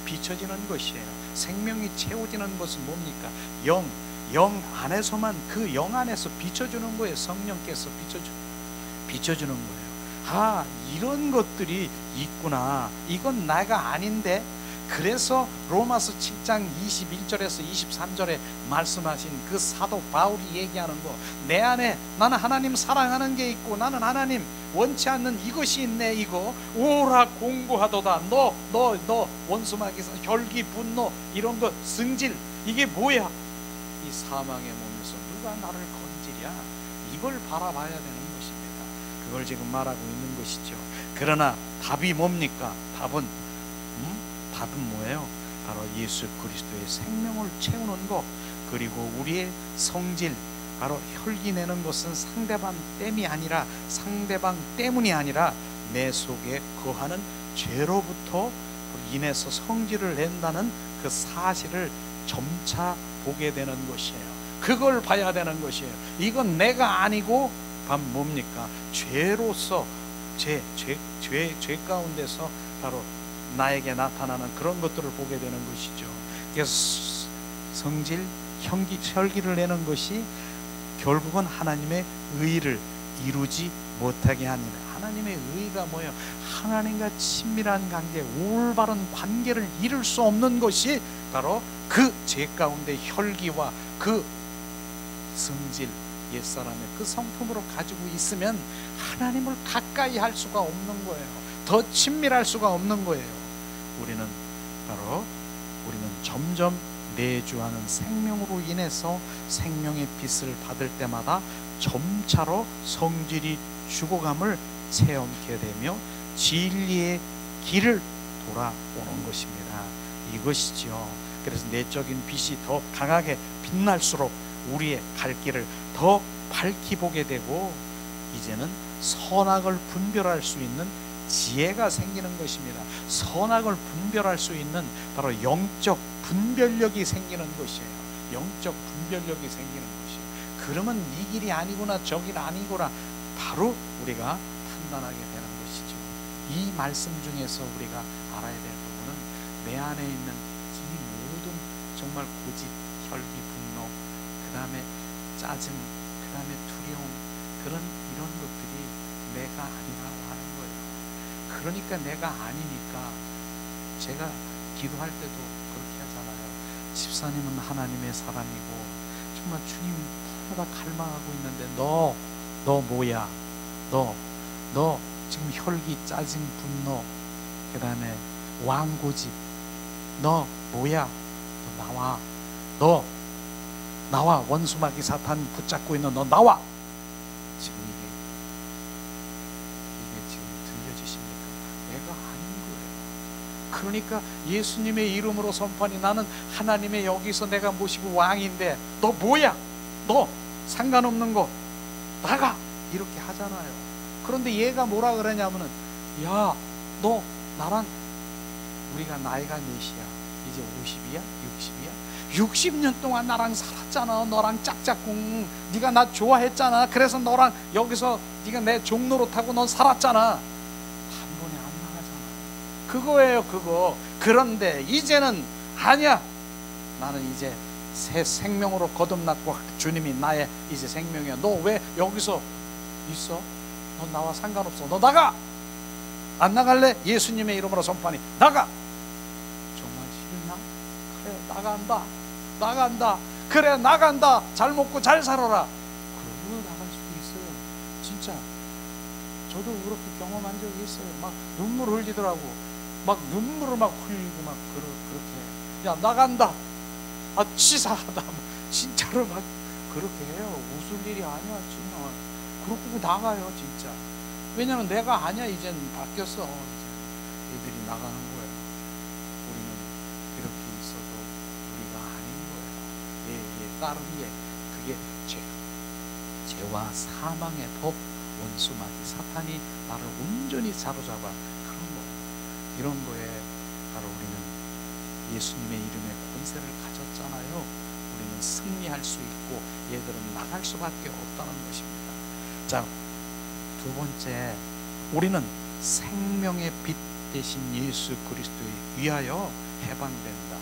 비춰지는 것이에요. 생명이 채워지는 것은 뭡니까? 영 안에서만, 그 영 안에서 비춰주는 거예요. 성령께서 비춰주는 거예요. 아, 이런 것들이 있구나. 이건 나가 아닌데. 그래서 로마서 7장 21절에서 23절에 말씀하신 그 사도 바울이 얘기하는 거, 내 안에 나는 하나님 사랑하는 게 있고, 나는 하나님 원치 않는 이것이 있네. 이거 오라 공고하도다. 너 원수마귀사, 혈기, 분노, 이런 것, 승질, 이게 뭐야? 이 사망의 몸에서 누가 나를 건지랴? 이걸 바라봐야 되는 것입니다. 그걸 지금 말하고 있는 것이죠. 그러나 답이 뭡니까? 답은 뭐예요? 바로 예수 그리스도의 생명을 채우는 것, 그리고 우리의 성질, 바로 혈기 내는 것은 상대방 때문이 아니라 내 속에 거하는 죄로부터 인해서 성질을 낸다는 그 사실을 점차 보게 되는 것이에요. 그걸 봐야 되는 것이에요. 이건 내가 아니고 뭡니까? 죄로서, 죄 가운데서 바로 나에게 나타나는 그런 것들을 보게 되는 것이죠. 그래서 성질, 혈기를 내는 것이 결국은 하나님의 의를 이루지 못하게 하는, 하나님의 의가 뭐예요? 하나님과 친밀한 관계, 올바른 관계를 이룰 수 없는 것이 바로 그 죄 가운데 혈기와 그 성질, 옛사람의 그 성품으로 가지고 있으면 하나님을 가까이 할 수가 없는 거예요. 더 친밀할 수가 없는 거예요. 우리는 점점 내주하는 생명으로 인해서 생명의 빛을 받을 때마다 점차로 성질이 죽어감을 체험케 되며 진리의 길을 돌아오는 것입니다. 이것이죠. 그래서 내적인 빛이 더 강하게 빛날수록 우리의 갈 길을 더 밝히 보게 되고, 이제는 선악을 분별할 수 있는 지혜가 생기는 것입니다. 선악을 분별할 수 있는 바로 영적 분별력이 생기는 것이에요. 영적 분별력이 생기는 것이에요. 그러면 이 길이 아니구나, 저 길 아니구나, 바로 우리가 판단하게 되는 것이죠. 이 말씀 중에서 우리가 알아야 될 부분은 내 안에 있는 이 모든 정말 고집, 혈기, 분노, 그 다음에 짜증, 그 다음에 두려움, 이런 것들이 내가 아니라고 하는 거예요. 그러니까 내가 아니니까 제가 기도할 때도 그렇게 하잖아요. 집사님은 하나님의 사람이고 정말 주님 보다 갈망하고 있는데 너 뭐야? 너 지금 혈기, 짜증, 분노, 그 다음에 왕고집. 너 뭐야? 너 나와. 너 나와. 원수마귀 사탄 붙잡고 있는 너 나와. 지금 이게 지금 들려지십니까? 내가 아닌 거예요. 그러니까 예수님의 이름으로 선포하니 나는 하나님의 여기서 내가 모시고 왕인데 너 뭐야? 너 상관없는 거 나가! 이렇게 하잖아요. 그런데 얘가 뭐라 그러냐면은, 야, 너 나랑, 우리가 나이가 몇이야? 이제 50이야? 60이야? 60년 동안 나랑 살았잖아. 너랑 짝짝꿍. 네가 나 좋아했잖아. 그래서 너랑 여기서 네가 내 종로로 타고 넌 살았잖아. 한 번에 안 나가잖아. 그거예요, 그거. 그런데 이제는 아니야. 나는 이제 새 생명으로 거듭났고 주님이 나의 이제 생명이야. 너 왜 여기서 있어? 너 나와 상관없어. 너 나가! 안 나갈래? 예수님의 이름으로 선포하니 나가! 정말 싫나? 그래, 나간다. 나간다. 그래, 나간다. 잘 먹고 잘 살아라. 그러고 나갈 수도 있어요. 진짜 저도 그렇게 경험한 적이 있어요. 막 눈물 흘리더라고. 막 눈물을 막 흘리고 막 그렇게. 야, 나간다. 아, 치사하다. 진짜로 막 그렇게 해요. 웃을 일이 아니야, 정말. 그러고 나가요, 진짜. 왜냐면 내가 아니야. 이젠 바뀌었어. 이제 애들이 나가는 거예요. 우리는 이렇게 있어도 우리가 아닌 거예요. 다른 게 그게 죄와 사망의 법, 원수마귀 사탄이 나를 온전히 사로잡아. 그런 거예요. 이런 거에 바로 우리는 예수님의 이름의 권세를 가졌잖아요. 우리는 승리할 수 있고 얘들은 나갈 수밖에 없다는 것입니다. 자, 두 번째, 우리는 생명의 빛 대신 예수 그리스도에 의하여 해방된다.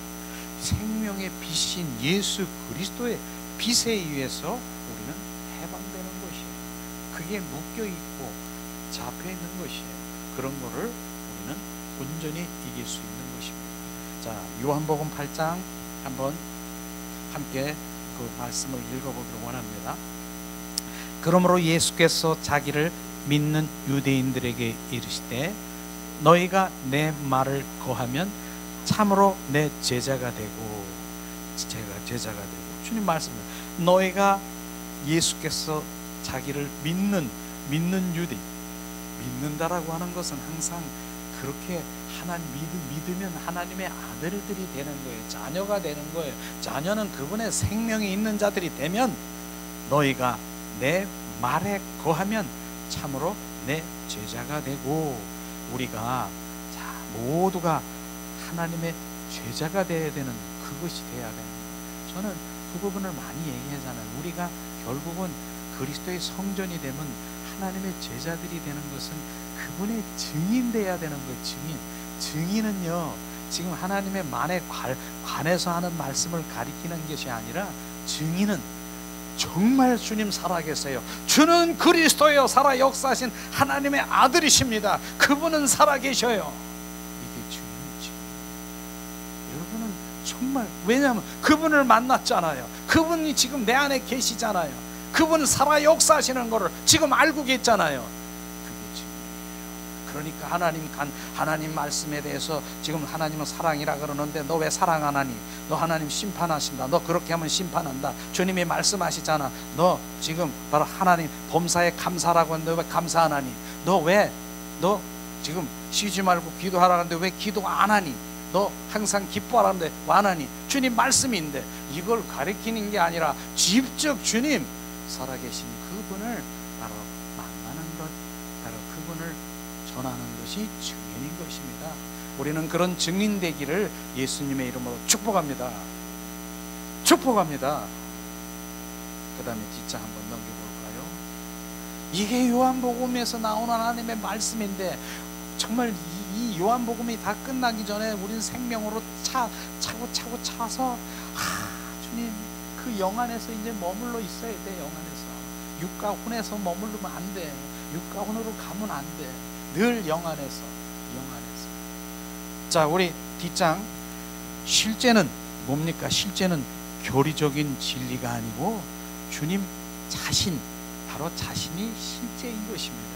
생명의 빛인 예수 그리스도의 빛에 의해서 우리는 해방되는 것이에요. 그게 묶여있고 잡혀있는 것이에요. 그런 거를 우리는 온전히 이길 수 있는 것입니다. 자, 요한복음 8장 한번 함께 그 말씀을 읽어보기를 원합니다. 그러므로 예수께서 자기를 믿는 유대인들에게 이르시되 너희가 내 말을 거하면 참으로 내 제자가 되고, 제자가 되고, 주님 말씀은 너희가 예수께서 자기를 믿는 유대, 믿는다라고 하는 것은 항상 그렇게 하나님 믿으면 하나님의 아들들이 되는 거예요. 자녀가 되는 거예요. 자녀는 그분의 생명이 있는 자들이 되면 너희가 내 말에 거하면 참으로 내 제자가 되고, 우리가 모두가 하나님의 제자가 되어야 되는, 그것이 되어야 되는 거예요. 저는 그 부분을 많이 얘기하잖아요. 우리가 결국은 그리스도의 성전이 되면 하나님의 제자들이 되는 것은 그분의 증인 되어야 되는 거예요. 증인은요, 지금 하나님의 만에 관해서 하는 말씀을 가리키는 것이 아니라, 증인은 정말 주님 살아계세요. 주는 그리스도여 살아 역사하신 하나님의 아들이십니다. 그분은 살아계셔요. 이게 증인이죠. 여러분은 정말, 왜냐하면 그분을 만났잖아요. 그분이 지금 내 안에 계시잖아요. 그분 살아 역사하시는 것을 지금 알고 계시잖아요. 그러니까 하나님 말씀에 대해서 지금 하나님은 사랑이라 그러는데 너 왜 사랑 안 하니? 너 하나님 심판하신다. 너 그렇게 하면 심판한다. 주님이 말씀하시잖아. 너 지금 바로 하나님 범사에 감사라고 하는데 왜 감사 안 하니? 너 지금 쉬지 말고 기도하라 하는데 왜 기도 안 하니? 너 항상 기뻐하라는데 왜 안 하니? 주님 말씀인데 이걸 가리키는 게 아니라 직접 주님 살아계신 그분을 바로 만나는 것, 바로 그분을 전하는 것이 증인인 것입니다. 우리는 그런 증인 되기를 예수님의 이름으로 축복합니다. 축복합니다. 그 다음에 뒷장 한번 넘겨볼까요? 이게 요한복음에서 나오는 하나님의 말씀인데, 정말 이 요한복음이 다 끝나기 전에 우리는 생명으로 차고 차서 주님 그 영 안에서 이제 머물러 있어야 돼. 영 안에서 육과 혼에서 머무르면 안 돼. 육과 혼으로 가면 안 돼. 늘 영 안에서. 자, 우리 뒷장, 실제는 뭡니까? 실제는 교리적인 진리가 아니고 주님 자신, 바로 자신이 실제인 것입니다.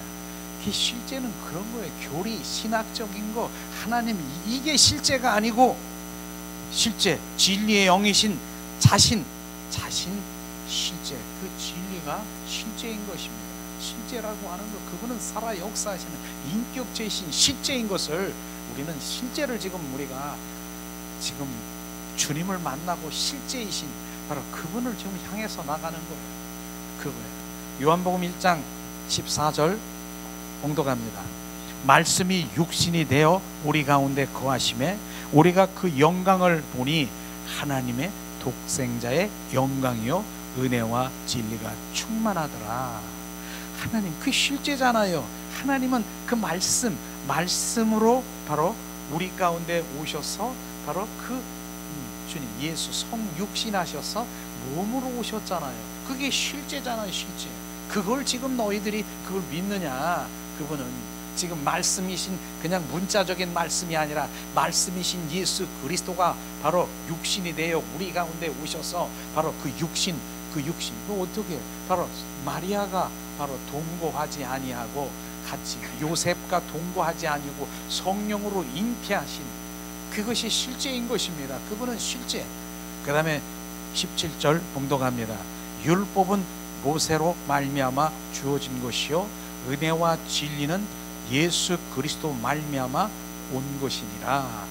그 실제는 그런 거예요. 교리, 신학적인 거, 하나님 이게 실제가 아니고, 실제 진리의 영이신 자신 실제, 그 진리가 실제인 것입니다. 실제라고 하는 것, 그분은 살아 역사하시는 인격체이신 실제인 것을, 우리는 실제를 지금 우리가 지금 주님을 만나고 실제이신 바로 그분을 지금 향해서 나가는 거예요. 그거예요. 요한복음 1장 14절 봉독합니다. 말씀이 육신이 되어 우리 가운데 거하심에 우리가 그 영광을 보니 하나님의 독생자의 영광이요 은혜와 진리가 충만하더라. 하나님 그 실제잖아요. 하나님은 그 말씀으로 바로 우리 가운데 오셔서 바로 그 주님 예수 성육신하셔서 몸으로 오셨잖아요. 그게 실제잖아요. 실제. 그걸 지금 너희들이 그걸 믿느냐? 그분은 지금 말씀이신 그냥 문자적인 말씀이 아니라 말씀이신 예수 그리스도가 바로 육신이 되어 우리 가운데 오셔서 바로 그 육신 그 어떻게 바로 마리아가 바로 동거하지 아니하고 같이 요셉과 동거하지 아니고 성령으로 잉태하신 그것이 실제인 것입니다. 그분은 실제. 그 다음에 17절 봉독합니다. 율법은 모세로 말미암아 주어진 것이요 은혜와 진리는 예수 그리스도 말미암아 온 것이니라.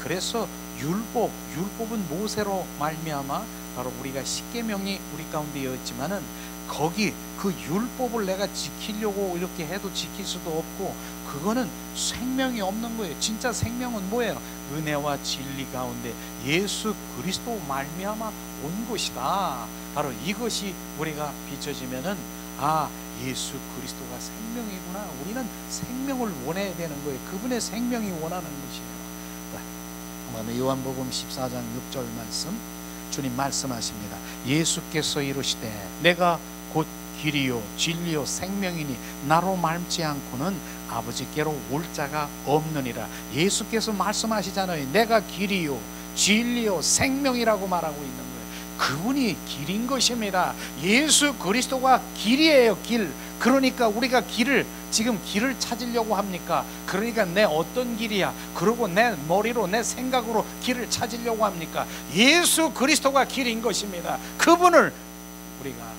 그래서 율법은 모세로 말미암아 바로 우리가 십계명이 우리 가운데였지만은 거기 그 율법을 내가 지키려고 이렇게 해도 지킬 수도 없고 그거는 생명이 없는 거예요. 진짜 생명은 뭐예요? 은혜와 진리 가운데 예수 그리스도 말미암아 온 것이다. 바로 이것이 우리가 비춰지면은 아 예수 그리스도가 생명이구나. 우리는 생명을 원해야 되는 거예요. 그분의 생명이 원하는 것이에요. 그다음에 요한복음 14장 6절 말씀 주님 말씀하십니다. 예수께서 이르시되 내가 곧 길이요 진리요 생명이니 나로 말지 않고는 아버지께로 올 자가 없느니라. 예수께서 말씀하시잖아요. 내가 길이요 진리요 생명이라고 말하고 있는 거예요. 그분이 길인 것입니다. 예수 그리스도가 길이에요. 길. 그러니까 우리가 지금 길을 찾으려고 합니까? 그러니까 내 어떤 길이야? 그리고 내 머리로 내 생각으로 길을 찾으려고 합니까? 예수 그리스도가 길인 것입니다. 그분을 우리가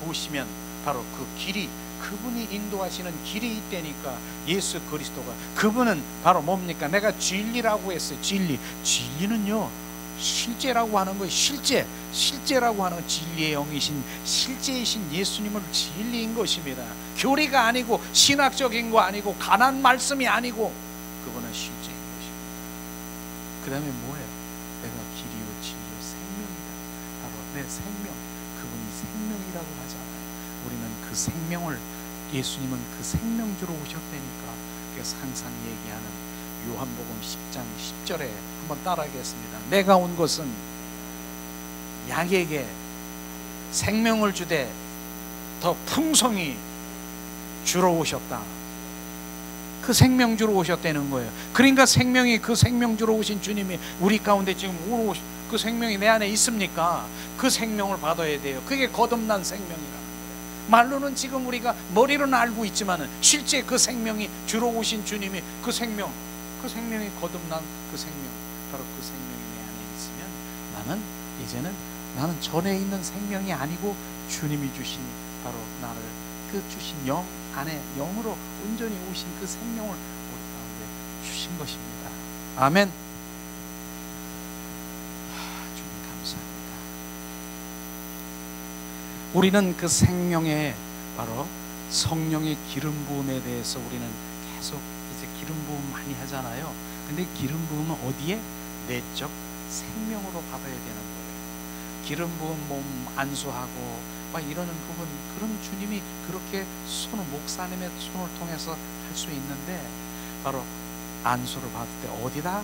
보시면 바로 그 길이 그분이 인도하시는 길이 있다니까. 예수 그리스도가 그분은 바로 뭡니까? 내가 진리라고 했어요. 진리는요 실제라고 하는 거예요. 실제라고 하는 진리의 영이신 실제이신 예수님을 진리인 것입니다. 교리가 아니고 신학적인 거 아니고 간한 말씀이 아니고 그분은 실제인 것입니다. 그 다음에 뭐예요? 내가 길이요 진리요 생명이다. 바로 내 생명. 그분이 생명이라고 하잖아요. 우리는 그 생명을 예수님은 그 생명주로 오셨다니까. 그래서 항상 얘기하는 요한복음 10장 10절에 한번 따라하겠습니다. 내가 온 것은 양에게 생명을 주되 더 풍성히 주러 오셨다. 그 생명주로 오셨다는 거예요. 그러니까 그 생명주로 오신 주님이 우리 가운데 지금 그 생명이 내 안에 있습니까? 그 생명을 받아야 돼요. 그게 거듭난 생명이라는 거예요. 말로는 지금 우리가 머리로는 알고 있지만은 실제 그 생명이 주로 오신 주님이 그 생명이 거듭난 그 생명, 바로 그 생명이 내 안에 있으면 나는 전에 있는 생명이 아니고 주님이 주신 바로 나를 그 주신 영 안에 영으로 온전히 오신 그 생명을 우리 가운데 주신 것입니다. 아멘. 주님 감사합니다. 우리는 그 생명의 바로 성령의 기름 부음에 대해서 우리는 계속 이제 기름 부음 많이 하잖아요. 근데 기름 부음은 어디에? 내적 생명으로 받아야 되는 거예요. 기름 부음 몸 안수하고 막 이러는 부분, 그런 주님이 그렇게 목사님의 손을 통해서 할 수 있는데 바로 안수를 받을 때 어디다?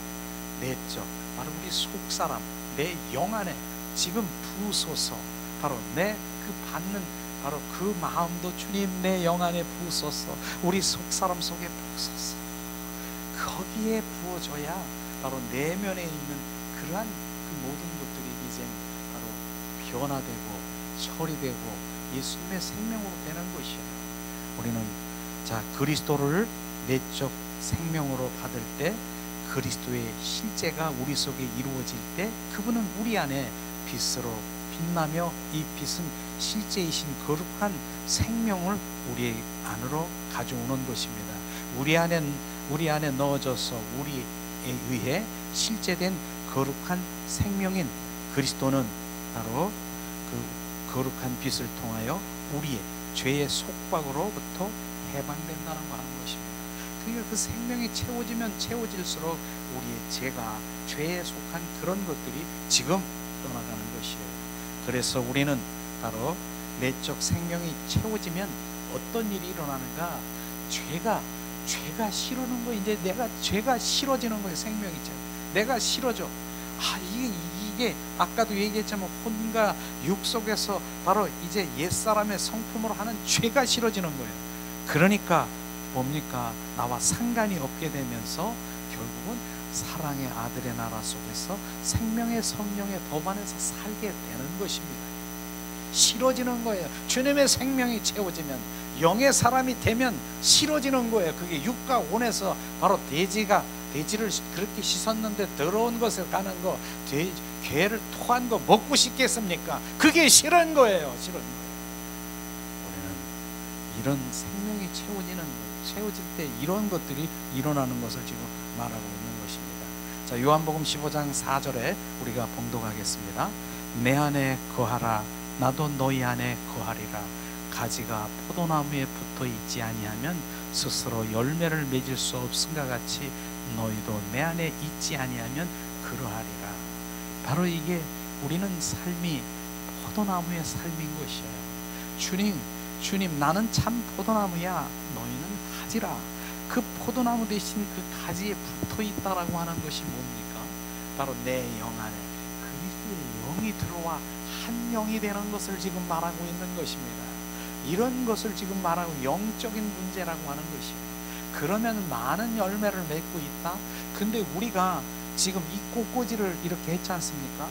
내적, 바로 우리 속사람, 내 영 안에 지금 부으소서. 바로 내 그 받는 바로 그 마음도 주님 내 영 안에 부으소서. 우리 속사람 속에 부으소서. 거기에 부어져야 바로 내면에 있는 그러한 그 모든 것들이 이제 바로 변화되고 처리되고 예수님의 생명으로 되는 것이에요. 우리는 자, 그리스도를 내적 생명으로 받을 때, 그리스도의 실제가 우리 속에 이루어질 때, 그분은 우리 안에 빛으로 빛나며, 이 빛은 실제이신 거룩한 생명을 우리 안으로 가져오는 것입니다. 우리 안에 넣어져서 우리에 의해 실제된 거룩한 생명인 그리스도는 바로 그 거룩한 빛을 통하여 우리의 죄의 속박으로부터 해방된다는 거 하는 것입니다. 그러니까 그 생명이 채워지면 채워질수록 우리의 죄가, 죄에 속한 그런 것들이 지금 떠나가는 것이에요. 그래서 우리는 바로 내적 생명이 채워지면 어떤 일이 일어나는가? 죄가 싫어지는 거. 이제 죄가 싫어지는 거예요. 생명이 내가 싫어져. 이게 아까도 얘기했지만 혼과 육 속에서 바로 이제 옛사람의 성품으로 하는 죄가 싫어지는 거예요. 그러니까 뭡니까? 나와 상관이 없게 되면서 결국은 사랑의 아들의 나라 속에서 생명의 성령의 법 안에서 살게 되는 것입니다. 싫어지는 거예요. 주님의 생명이 채워지면, 영의 사람이 되면 싫어지는 거예요. 그게 육과 온에서 바로 돼지를 그렇게 씻었는데 더러운 것에 가는 거, 개를 토한 거 먹고 싶겠습니까? 그게 싫은 거예요. 싫은 거예요. 우리는 이런 생명이 채워질 때 이런 것들이 일어나는 것을 지금 말하고 있는 것입니다. 자, 요한복음 15장 4절에 우리가 봉독하겠습니다. 내 안에 거하라, 나도 너희 안에 거하리라. 가지가 포도나무에 붙어 있지 아니하면 스스로 열매를 맺을 수 없음과 같이 너희도 내 안에 있지 아니하면 그러하리라. 바로 이게 우리는 삶이 포도나무의 삶인 것이에요. 주님 나는 참 포도나무야, 너희는 가지라. 그 포도나무 대신 그 가지에 붙어 있다라고 하는 것이 뭡니까? 바로 내 영 안에 그리스도의 영이 들어와 한 영이 되는 것을 지금 말하고 있는 것입니다. 이런 것을 지금 말하고 영적인 문제라고 하는 것입니다. 그러면 많은 열매를 맺고 있다. 근데 우리가 지금 이 꽃꽂이를 이렇게 했지 않습니까?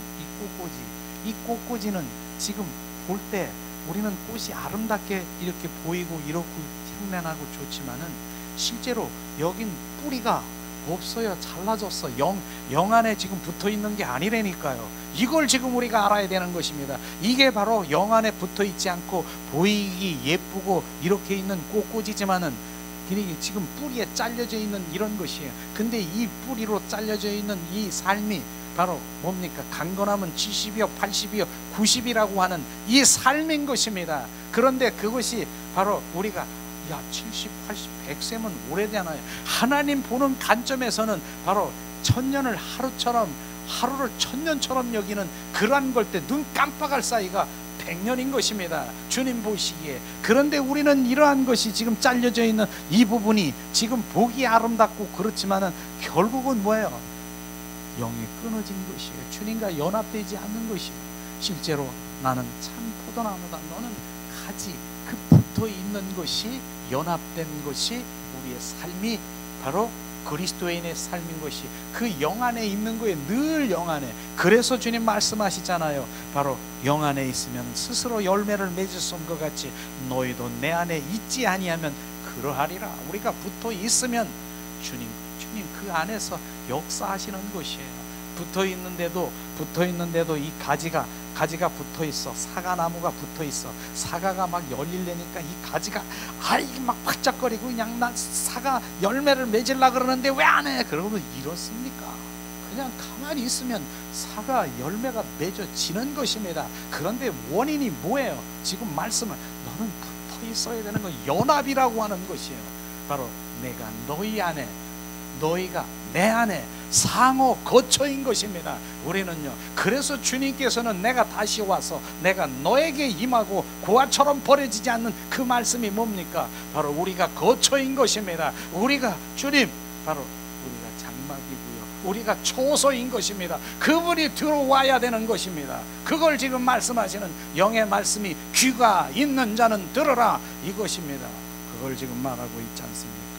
이 꽃꽂이는 지금 볼 때 우리는 꽃이 아름답게 이렇게 보이고 이렇고 향내나고 좋지만은 실제로 여긴 뿌리가 없어요. 잘라졌어. 영 안에 지금 붙어 있는 게 아니라니까요. 이걸 지금 우리가 알아야 되는 것입니다. 이게 바로 영 안에 붙어 있지 않고 보이기 예쁘고 이렇게 있는 꽃꽂이지만은 지금 뿌리에 잘려져 있는 이런 것이에요. 근데 이 뿌리로 잘려져 있는 이 삶이 바로 뭡니까? 강건하면 70이요 80이요 90이라고 하는 이 삶인 것입니다. 그런데 그것이 바로 우리가 70, 80, 100세면 오래되나요? 하나님 보는 관점에서는 바로 천년을 하루를 천년처럼 여기는 그러한 걸 때 눈 깜빡할 사이가 100년인 것입니다. 주님 보시기에. 그런데 우리는 이러한 것이 지금 잘려져 있는 이 부분이 지금 보기 아름답고 그렇지만은 결국은 뭐예요? 영이 끊어진 것이에요. 주님과 연합되지 않는 것이에요. 실제로 나는 참 포도나무다, 너는 가지, 그 붙어 있는 것이, 연합된 것이 우리의 삶이 바로 그리스도인의 삶인 것이 그 영 안에 있는 거예요. 늘 영 안에. 그래서 주님 말씀하시잖아요. 바로 영 안에 있으면 스스로 열매를 맺을 수 없는 것 같이 너희도 내 안에 있지 아니하면 그러하리라. 우리가 붙어 있으면 주님 그 안에서 역사하시는 것이에요. 붙어 있는데도 이 가지가 붙어 있어. 사과나무가 붙어 있어. 사과가 막 열리려니까 이 가지가 막 활짝거리고 그냥 나 사과 열매를 맺으려 그러는데 왜 안 해? 그러면 이렇습니까? 그냥 가만히 있으면 사과 열매가 맺어지는 것입니다. 그런데 원인이 뭐예요? 지금 말씀은 너는 붙어 있어야 되는 거, 연합이라고 하는 것이에요. 바로 내가 너희 안에, 너희가 내 안에 상호 거처인 것입니다. 우리는요. 그래서 주님께서는 내가 다시 와서 내가 너에게 임하고 고아처럼 버려지지 않는 그 말씀이 뭡니까? 바로 우리가 거처인 것입니다. 우리가 주님, 바로 우리가 장막이고요, 우리가 초소인 것입니다. 그분이 들어와야 되는 것입니다. 그걸 지금 말씀하시는 영의 말씀이 귀가 있는 자는 들으라 이것입니다. 그걸 지금 말하고 있지 않습니까?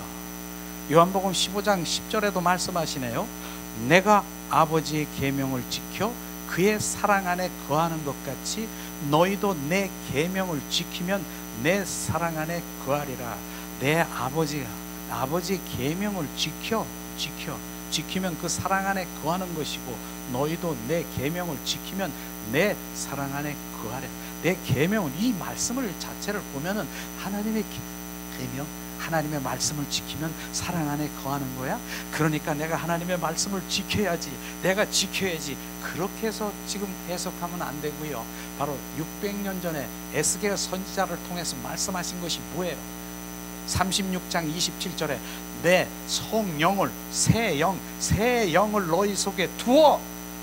요한복음 15장 10절에도 말씀하시네요. 내가 아버지의 계명을 지켜 그의 사랑 안에 거하는 것 같이 너희도 내 계명을 지키면 내 사랑 안에 거하리라. 내 아버지의 계명을 지키면 그 사랑 안에 거하는 것이고, 너희도 내 계명을 지키면 내 사랑 안에 거하래. 내 계명은, 이 말씀을 자체를 보면은 하나님의 계명, 하나님의 말씀을 지키면 사랑 안에 거하는 거야. 그러니까 내가 하나님의 말씀을 지켜야지, 내가 지켜야지, 그렇게 해서 지금 해석하면 안 되고요. 바로 600년 전에 에스겔 선지자를 통해서 말씀하신 것이 뭐예요? 36장 27절에 내 성령을, 새 영을 너희 속에 두어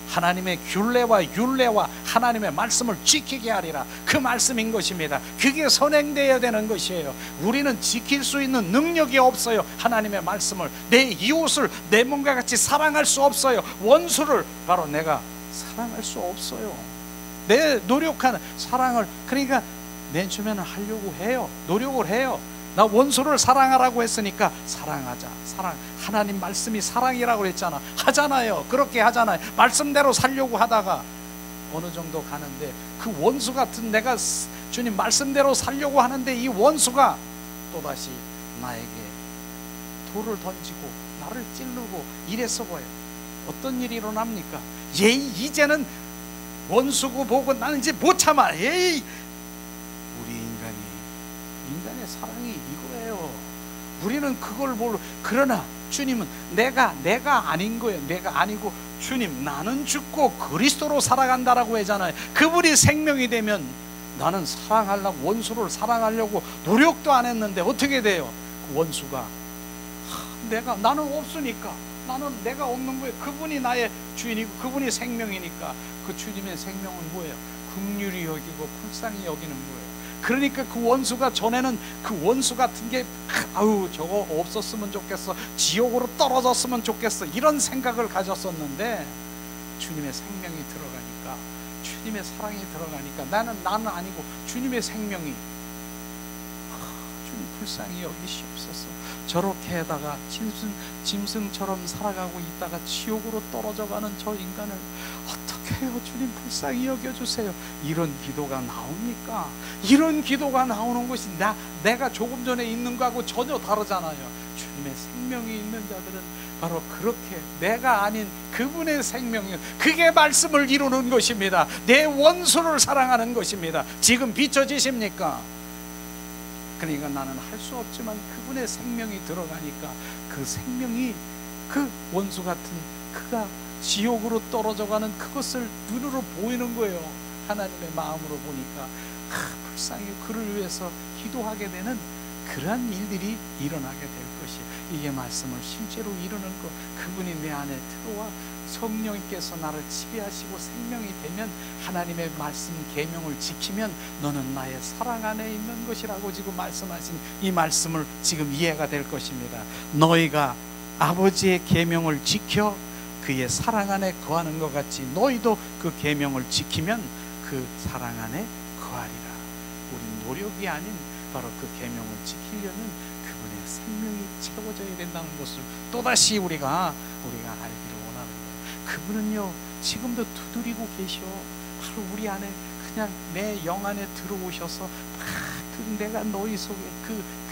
하나님의 균례와 율례와 하나님의 말씀을 지키게 하리라. 그 말씀인 것입니다. 그게 선행되어야 되는 것이에요. 우리는 지킬 수 있는 능력이 없어요. 하나님의 말씀을, 내 이웃을 내 몸과 같이 사랑할 수 없어요. 원수를 바로 내가 사랑할 수 없어요. 내 노력하는 사랑을, 그러니까 맨 처음에는 하려고 해요. 노력을 해요. 나 원수를 사랑하라고 했으니까 사랑하자. 하나님 말씀이 사랑이라고 했잖아. 하잖아요. 그렇게 하잖아요. 말씀대로 살려고 하다가 어느 정도 가는데, 그 원수 같은 내가 주님 말씀대로 살려고 하는데 이 원수가 또다시 나에게 돌을 던지고 나를 찌르고 이래서 뭐예요? 어떤 일이 일어납니까? 이제는 원수고 보고 나는 이제 못 참아. 인간의 사랑이 이거예요. 우리는 그걸 모르고, 그러나 주님은 내가 아닌 거예요. 내가 아니고 주님, 나는 죽고 그리스도로 살아간다라고 하잖아요. 그분이 생명이 되면 나는 사랑하려고, 원수를 사랑하려고 노력도 안 했는데 어떻게 돼요? 그 원수가 나는 없으니까, 나는 내가 없는 거예요. 그분이 나의 주인이고 그분이 생명이니까 그 주님의 생명은 뭐예요? 긍휼히 여기고 불쌍히 여기는 거예요. 그러니까 그 원수가, 전에는 그 원수 같은 게 저거 없었으면 좋겠어, 지옥으로 떨어졌으면 좋겠어, 이런 생각을 가졌었는데 주님의 생명이 들어가니까, 주님의 사랑이 들어가니까 나는 아니고 주님의 생명이, 주님 불쌍히 여기시옵소서. 저렇게 하다가 짐승처럼 살아가고 있다가 지옥으로 떨어져가는 저 인간을 어떻게 해요? 주님 불쌍히 여겨주세요. 이런 기도가 나옵니까? 이런 기도가 나오는 것이 내가 조금 전에 있는 거하고 전혀 다르잖아요. 주님의 생명이 있는 자들은 바로 그렇게, 내가 아닌 그분의 생명이, 그게 말씀을 이루는 것입니다. 내 원수를 사랑하는 것입니다. 지금 비춰지십니까? 그러니까 나는 할 수 없지만 그분의 생명이 들어가니까 그 생명이, 그 원수 같은 그가 지옥으로 떨어져가는 그것을 눈으로 보이는 거예요. 하나님의 마음으로 보니까 불쌍히 그를 위해서 기도하게 되는 그러한 일들이 일어나게 될 것이에요. 이게 말씀을 실제로 이루는 것. 그분이 내 안에 들어와 성령님께서 나를 지배하시고 생명이 되면, 하나님의 말씀 계명을 지키면 너는 나의 사랑 안에 있는 것이라고 지금 말씀하신 이 말씀을 지금 이해가 될 것입니다. 너희가 아버지의 계명을 지켜 그의 사랑 안에 거하는 것 같이 너희도 그 계명을 지키면 그 사랑 안에 거하리라. 우리 노력이 아닌 바로 그 계명을 지키려는 그분의 생명이 채워져야 된다는 것을 또다시 우리가 알기를 원하는 거예요. 그분은요 지금도 두드리고 계셔. 바로 우리 안에, 그냥 내 영 안에 들어오셔서 내가 너희 속에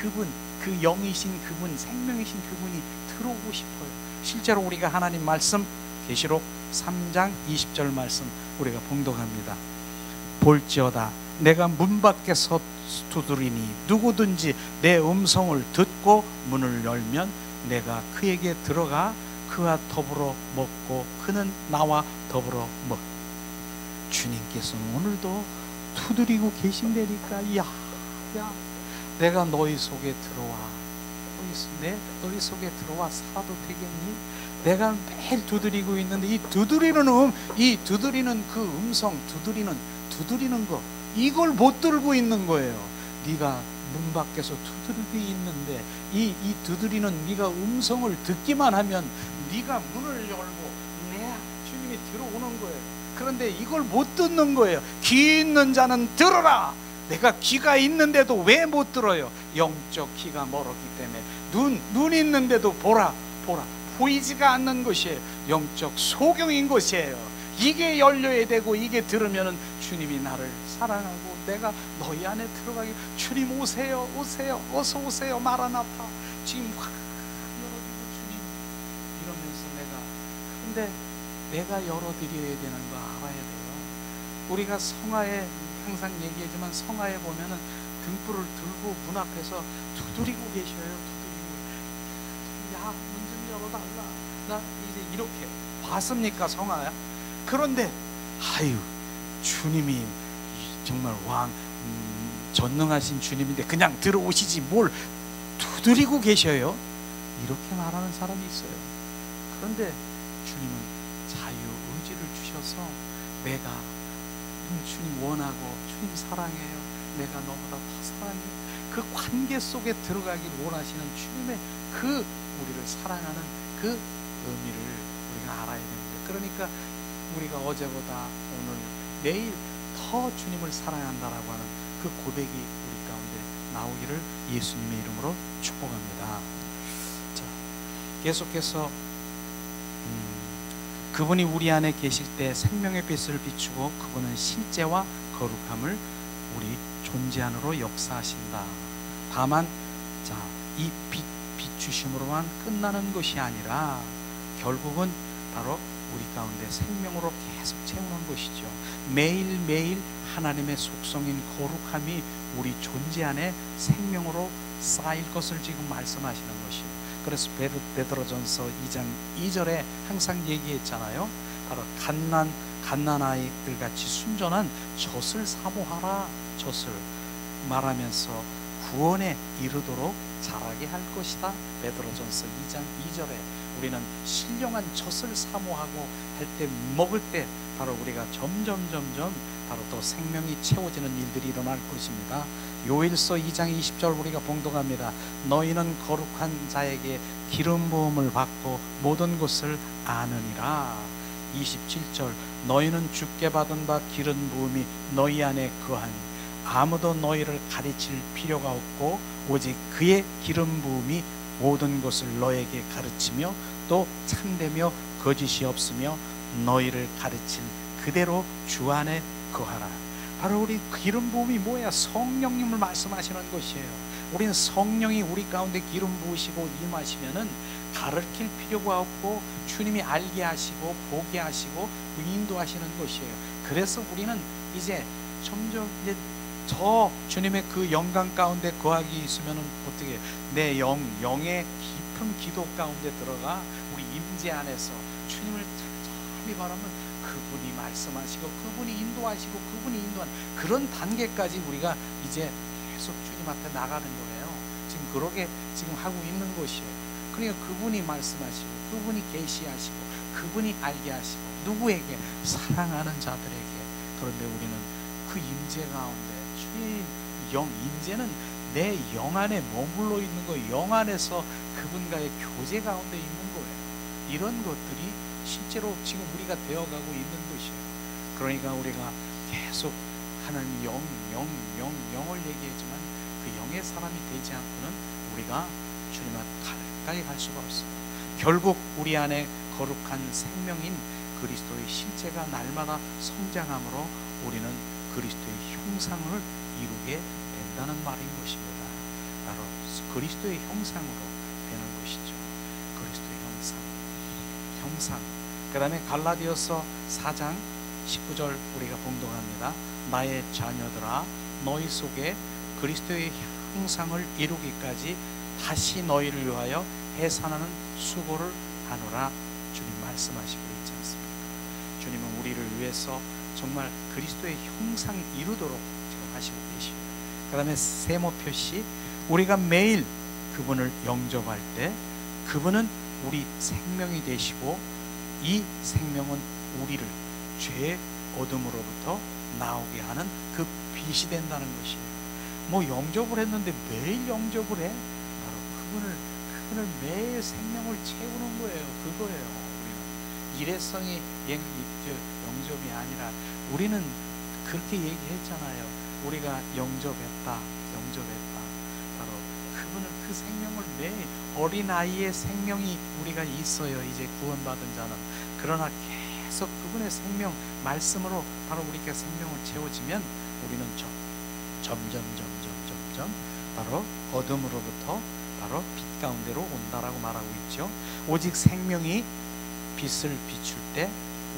그분, 그 영이신 그분, 생명이신 그분이 들어오고 싶어요. 실제로 우리가 하나님 말씀, 계시록 3장 20절 말씀 우리가 봉독합니다. 볼지어다 내가 문 밖에서 두드리니 누구든지 내 음성을 듣고 문을 열면 내가 그에게 들어가 그와 더불어 먹고 그는 나와 더불어 먹. 주님께서는 오늘도 두드리고 계신다니까. 야 내가 너희 속에 들어와, 너희 속에 들어와 살아도 되겠니? 내가 매일 두드리고 있는데 이 두드리는 그 음성, 두드리는 거, 이걸 못 들고 있는 거예요. 네가 문 밖에서 두드리고 있는데 이 두드리는 네가 음성을 듣기만 하면 네가 문을 열고 주님이 들어오는 거예요. 그런데 이걸 못 듣는 거예요. 귀 있는 자는 들어라. 내가 귀가 있는데도 왜 못 들어요? 영적 귀가 멀었기 때문에. 눈 있는데도 보라 보이지가 않는 것이에요. 영적 소경인 것이에요. 이게 열려야 되고, 이게 들으면은 주님이 나를 사랑하고 내가 너희 안에 들어가기, 주님 오세요, 오세요, 어서 오세요, 마라나타, 지금 확 열어주고 주님 이러면서 근데 내가 열어드려야 되는 거 알아야 돼요. 우리가 성화에 항상 얘기하지만 성화에 보면은 등불을 들고 문 앞에서 두드리고 계셔요. 두드리고, 야, 문 좀 열어달라, 나 이제 이렇게 봤습니까 성화야? 그런데 아유, 주님이 정말 전능하신 주님인데 그냥 들어오시지 뭘 두드리고 계셔요? 이렇게 말하는 사람이 있어요. 그런데 주님은 자유의지를 주셔서 내가 주님 원하고 주님 사랑해요, 내가 너보다 더 사랑해요, 그 관계 속에 들어가길 원하시는 주님의 그 우리를 사랑하는 그 의미를 우리가 알아야 됩니다. 그러니까 우리가 어제보다 오늘 내일 더 주님을 사랑한다라고 하는 그 고백이 우리 가운데 나오기를 예수님의 이름으로 축복합니다. 자, 계속해서 그분이 우리 안에 계실 때 생명의 빛을 비추고 그분은 실제와 거룩함을 우리 존재 안으로 역사하신다. 다만 이 비추심으로만 끝나는 것이 아니라 결국은 바로 우리 가운데 생명으로 계속 채우는 것이죠. 매일매일 하나님의 속성인 거룩함이 우리 존재 안에 생명으로 쌓일 것을 지금 말씀하시는 것이에요. 그래서 베드로전서 2장 2절에 항상 얘기했잖아요. 바로 갓난 아이들 같이 순전한 젖을 사모하라. 젖을 말하면서 구원에 이르도록 자라게 할 것이다. 베드로전서 2장 2절에 우리는 신령한 젖을 사모하고 할 때, 먹을 때 바로 우리가 점점 바로 또 생명이 채워지는 일들이 일어날 것입니다. 요일서 2장 20절 우리가 봉독합니다. 너희는 거룩한 자에게 기름 부음을 받고 모든 것을 아느니라. 27절 너희는 주께 받은 바 기름 부음이 너희 안에 거하니 아무도 너희를 가르칠 필요가 없고 오직 그의 기름 부음이 모든 것을 너에게 가르치며 또 참되며 거짓이 없으며 너희를 가르칠 그대로 주 안에 거하라. 바로 우리 기름 부음이 뭐야? 성령님을 말씀하시는 것이에요. 우리는 성령이 우리 가운데 기름 부으시고 임하시면은 가르칠 필요가 없고 주님이 알게 하시고 보게 하시고 인도하시는 것이에요. 그래서 우리는 이제 점점 이제 저 주님의 그 영광 가운데 거하기 있으면은 어떻게 내 영의 깊은 기도 가운데 들어가 우리 임재 안에서 주님을 찬찬히 바라면 그분이 말씀하시고 그분이 인도하시고 그분이 인도하는 그런 단계까지 우리가 이제 계속 주님 앞에 나가는 거예요. 지금 그러게 지금 하고 있는 것이에요. 그러니까 그분이 말씀하시고 그분이 계시하시고 그분이 알게 하시고 누구에게? 사랑하는 자들에게. 그런데 우리는 그 임재 가운데 주님 영, 임재는 내 영 안에 머물러 있는 거예요. 영 안에서 그분과의 교제 가운데 있는 거예요. 이런 것들이 실제로 지금 우리가 되어가고 있는 것이에요. 그러니까 우리가 계속 하나님 영을 얘기했지만 그 영의 사람이 되지 않고는 우리가 주님 앞 가까이 갈 수가 없어요. 결국 우리 안에 거룩한 생명인 그리스도의 실제가 날마다 성장함으로 우리는 그리스도의 형상을 이루게 된다는 말인 것입니다. 바로 그리스도의 형상으로 되는 것이죠. 그리스도의 형상. 그 다음에 갈라디아서 4장 19절 우리가 봉독합니다. 나의 자녀들아 너희 속에 그리스도의 형상을 이루기까지 다시 너희를 위하여 해산하는 수고를 하노라. 주님 말씀하시고 있지 않습니까? 주님은 우리를 위해서 정말 그리스도의 형상 이루도록 지금 하시고 계시고, 그 다음에 세모 표시, 우리가 매일 그분을 영접할 때 그분은 우리 생명이 되시고 이 생명은 우리를 죄의 어둠으로부터 나오게 하는 그 빛이 된다는 것이에요. 뭐 영접을 했는데 매일 영접을 해? 바로 그분을 매일 생명을 채우는 거예요. 그거예요. 우리는 일회성이 영접이 아니라 우리는 그렇게 얘기했잖아요. 우리가 영접했다. 바로 그분은 그 생명을 매일, 어린아이의 생명이 우리가 있어요. 이제 구원받은 자는. 그러나 그래서 그분의 생명 말씀으로 바로 우리가 생명을 채워지면 우리는 점점 바로 어둠으로부터 바로 빛 가운데로 온다라고 말하고 있죠. 오직 생명이 빛을 비출 때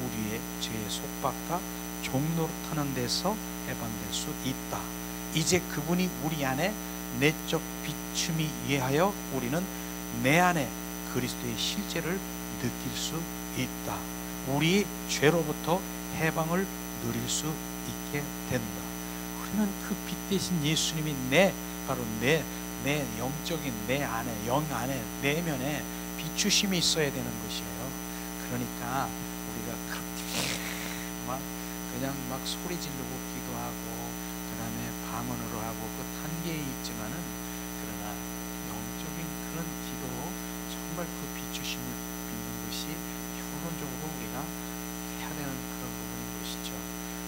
우리의 죄의 속박과 종노릇하는 데서 해방될 수 있다. 이제 그분이 우리 안에 내적 비춤이 위하여 우리는 내 안에 그리스도의 실제를 느낄 수 있다. 우리 죄로부터 해방을 누릴 수 있게 된다. 우리는 그 빛 대신 예수님이 바로 내 영적인 내 안에, 영 안에, 내면에 비추심이 있어야 되는 것이에요. 그러니까 우리가 그렇게 그냥 소리 지르고 기도하고 그 다음에 방언으로 하고 그 단계에 있지만은, 그러나 영적인 그런 기도, 정말 그 비추심을 빌는 것이 효론적으로 우리가 해야 되는 그런 부분인 것이죠.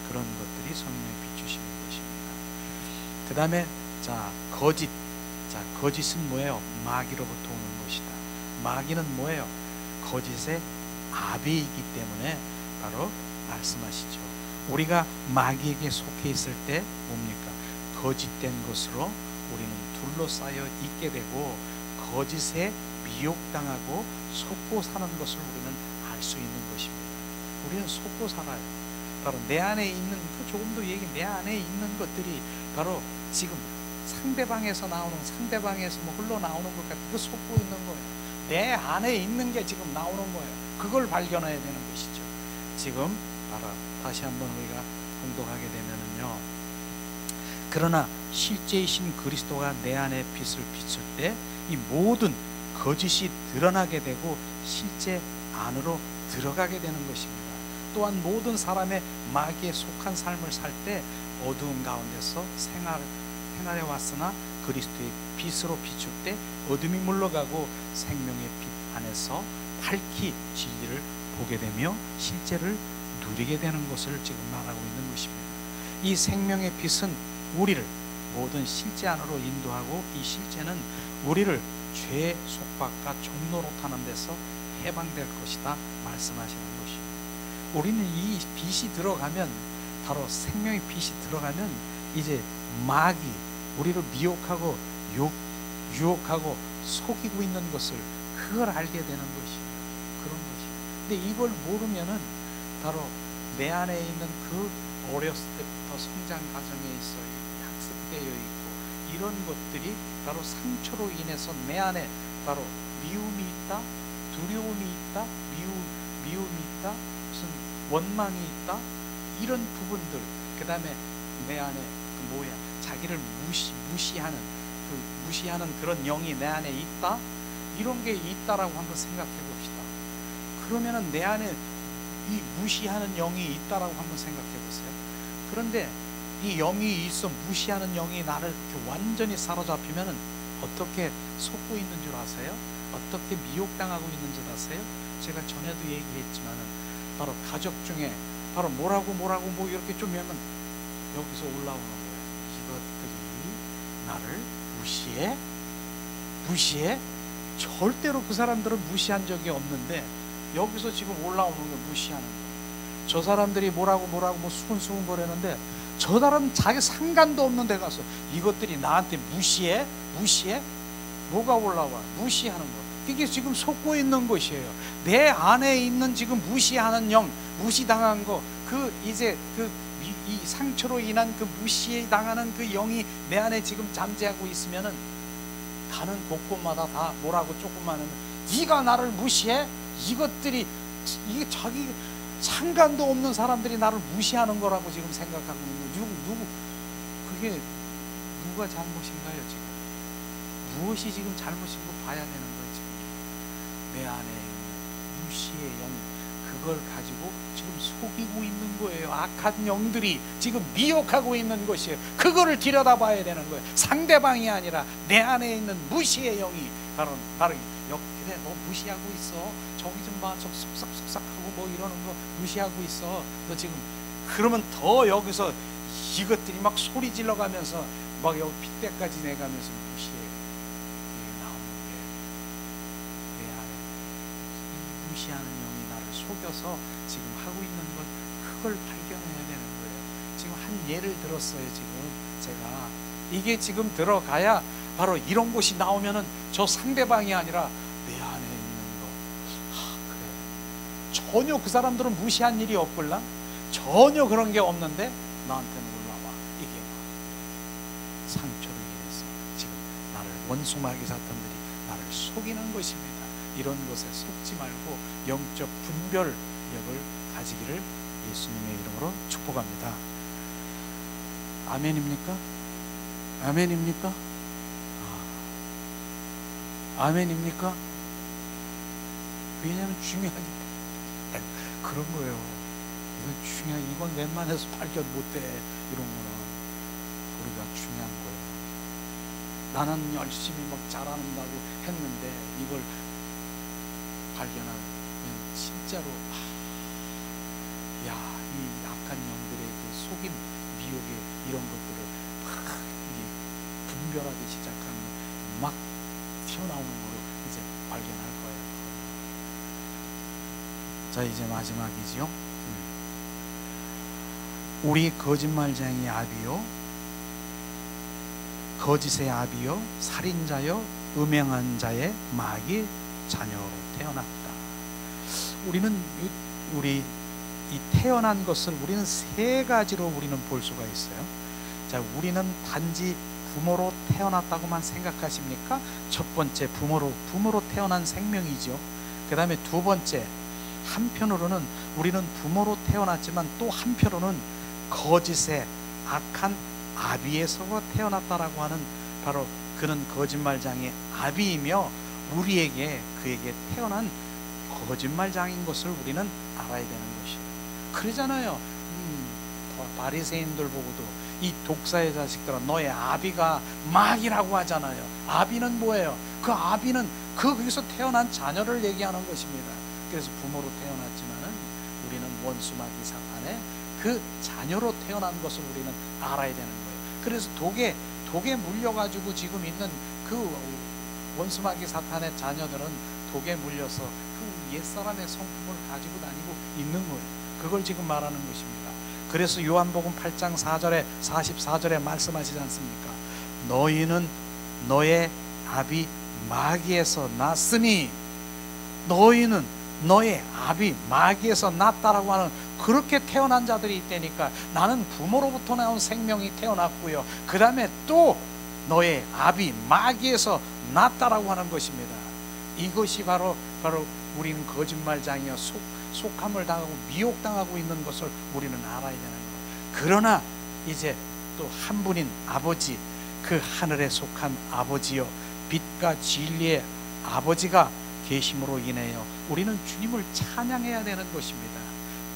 그런 것들이 성령의 비추심인 것입니다. 그 다음에 거짓은 뭐예요? 마귀로부터 오는 것이다. 마귀는 뭐예요? 거짓의 아비이기 때문에 바로 말씀하시죠. 우리가 마귀에게 속해 있을 때 뭡니까? 거짓된 것으로 우리는 둘러싸여 있게 되고 거짓에 미혹당하고 속고 사는 것을 우리는 알 수 있는 것입니다. 우리는 속고 살아요. 바로 내 안에 있는, 조금도 내 안에 있는 것들이 바로 지금 상대방에서 흘러나오는 것 같은 그 속고 있는 거예요. 내 안에 있는 게 지금 나오는 거예요. 그걸 발견해야 되는 것이죠. 지금 다시 한번 우리가 공독하게 되면은요, 그러나 실제이신 그리스도가 내 안에 빛을 비출 때 이 모든 거짓이 드러나게 되고 실제 안으로 들어가게 되는 것입니다. 또한 모든 사람의 마귀에 속한 삶을 살 때 어두운 가운데서 생활해 왔으나 그리스도의 빛으로 비출 때 어둠이 물러가고 생명의 빛 안에서 밝히 진리를 보게 되며 실제를 누리게 되는 것을 지금 말하고 있는 것입니다. 이 생명의 빛은 우리를 모든 실제 안으로 인도하고, 이 실제는 우리를 죄의 속박과 종노릇하는 데서 해방될 것이다 말씀하시는 것입니다. 우리는 이 빛이 들어가면, 바로 생명의 빛이 들어가면 이제 마귀, 우리를 미혹하고 유혹하고 속이고 있는 것을, 그걸 알게 되는 것이에요. 그런 것이에요. 근데 이걸 모르면은 바로 내 안에 있는 그 어렸을 때부터 성장 과정에 있어 학습되어 있고 이런 것들이 바로 상처로 인해서 내 안에 바로 미움이 있다, 두려움이 있다, 미움이 있다, 무슨 원망이 있다, 이런 부분들, 그 다음에 내 안에 자기를 무시하는 그런 영이 내 안에 있다, 이런 게 있다라고 한번 생각해 봅시다. 그러면은 내 안에 이 무시하는 영이 있다라고 한번 생각해 보세요. 그런데 이 영이 있어, 무시하는 영이 나를 이렇게 완전히 사로잡히면은 어떻게 속고 있는 줄 아세요? 어떻게 미혹당하고 있는 줄 아세요? 제가 전에도 얘기했지만은 바로 가족 중에 바로 뭐라고 이렇게 좀 하면 여기서 올라오는 거예요. 이것들이 나를 무시해? 절대로 그 사람들은 무시한 적이 없는데 여기서 지금 올라오는 거 무시하는 거예요. 저 사람들이 뭐라고 수근수근 거리는데 저 사람은 자기 상관도 없는 데 가서 이것들이 나한테 무시해? 뭐가 올라와? 무시하는 거. 이게 지금 속고 있는 것이에요. 내 안에 있는 지금 무시하는 영, 무시당한 거, 이 상처로 인한 그 무시당하는 그 영이 내 안에 지금 잠재하고 있으면은 가는 곳곳마다 다 뭐라고 조금만 하면 네가 나를 무시해? 이게 자기 상관도 없는 사람들이 나를 무시하는 거라고 지금 생각하고 있는 거예요. 그게 누가 잘못인가요? 지금 무엇이 지금 잘못인고 봐야 되는 거예요. 지금 내 안에 있는 무시의 영, 그걸 가지고 지금 속이고 있는 거예요. 악한 영들이 지금 미혹하고 있는 것이에요. 그거를 들여다봐야 되는 거예요. 상대방이 아니라 내 안에 있는 무시의 영이 바로 그래, 너 무시하고 있어. 저기 좀 봐, 저 쏙싹하고 뭐 이러는 거 무시하고 있어. 너 지금 그러면 더 여기서 이것들이 막 소리 질러가면서 막 여기 핏대까지 내가면서 무시해. 이게 나오는 게 내 안에 이 무시하는 영이 나를 속여서 지금 하고 있는 것, 그걸 발견해야 되는 거예요. 지금 한 예를 들었어요. 지금 제가 이게 지금 들어가야 바로 이런 곳이 나오면은 저 상대방이 아니라 내 안에 있는 거. 그래, 전혀 그 사람들은 무시한 일이 없걸랑, 전혀 그런 게 없는데 나한테는 올라와. 이게 막 상처를 위해서 지금 나를 원수마귀 사탄들이 나를 속이는 것입니다. 이런 것에 속지 말고 영적 분별력을 가지기를 예수님의 이름으로 축복합니다. 아멘입니까? 아멘입니까? 아멘입니까? 왜냐하면 중요하기 때문에 그런 거예요. 이건 중요해. 이건 웬만해서 발견 못해. 이런 거는 우리가 중요한 거예요. 나는 열심히 막 잘한다고 했는데 이걸 발견하면 진짜로 이 약한 영들의 그 속임, 미혹의 이런 것들을 막 분별하기 시작하면 막 튀어나오는 거로 이제 발견할 거예요. 자, 이제 마지막이지요. 우리 거짓말쟁이 아비요, 거짓의 아비요, 살인자요, 음행한 자의 마귀 자녀로 태어났다. 우리는 이 태어난 것을 우리는 세 가지로 우리는 볼 수가 있어요. 자, 우리는 단지 부모로 태어났다고만 생각하십니까? 첫 번째, 부모로 태어난 생명이죠. 그 다음에 두 번째, 한편으로는 우리는 부모로 태어났지만 또 한편으로는 거짓의 악한 아비에서 태어났다라고 하는, 바로 그는 거짓말장의 아비이며 그에게 태어난 거짓말장인 것을 우리는 알아야 되는 것이에요. 그러잖아요. 바리새인들 보고도 이 독사의 자식들아, 너의 아비가 마귀라고 하잖아요. 아비는 뭐예요? 그 아비는 거기서 태어난 자녀를 얘기하는 것입니다. 그래서 부모로 태어났지만은 우리는 원수 마귀 사탄의 그 자녀로 태어난 것을 우리는 알아야 되는 거예요. 그래서 독에 물려가지고 지금 있는 그 원수 마귀 사탄의 자녀들은 독에 물려서 그 옛사람의 성품을 가지고 다니고 있는 거예요. 그걸 지금 말하는 것입니다. 그래서 요한복음 8장 44절에 말씀하시지 않습니까? 너희는 너의 아비 마귀에서 났으니, 너희는 너의 아비 마귀에서 났다라고 하는, 그렇게 태어난 자들이 있다니까. 나는 부모로부터 나온 생명이 태어났고요, 그 다음에 또 너의 아비 마귀에서 났다라고 하는 것입니다. 이것이 바로 우리는 거짓말장이여 속함을 당하고 미혹당하고 있는 것을 우리는 알아야 되는 거예요. 그러나 이제 또 한 분인 아버지, 그 하늘에 속한 아버지여, 빛과 진리의 아버지가 계심으로 인하여 우리는 주님을 찬양해야 되는 것입니다.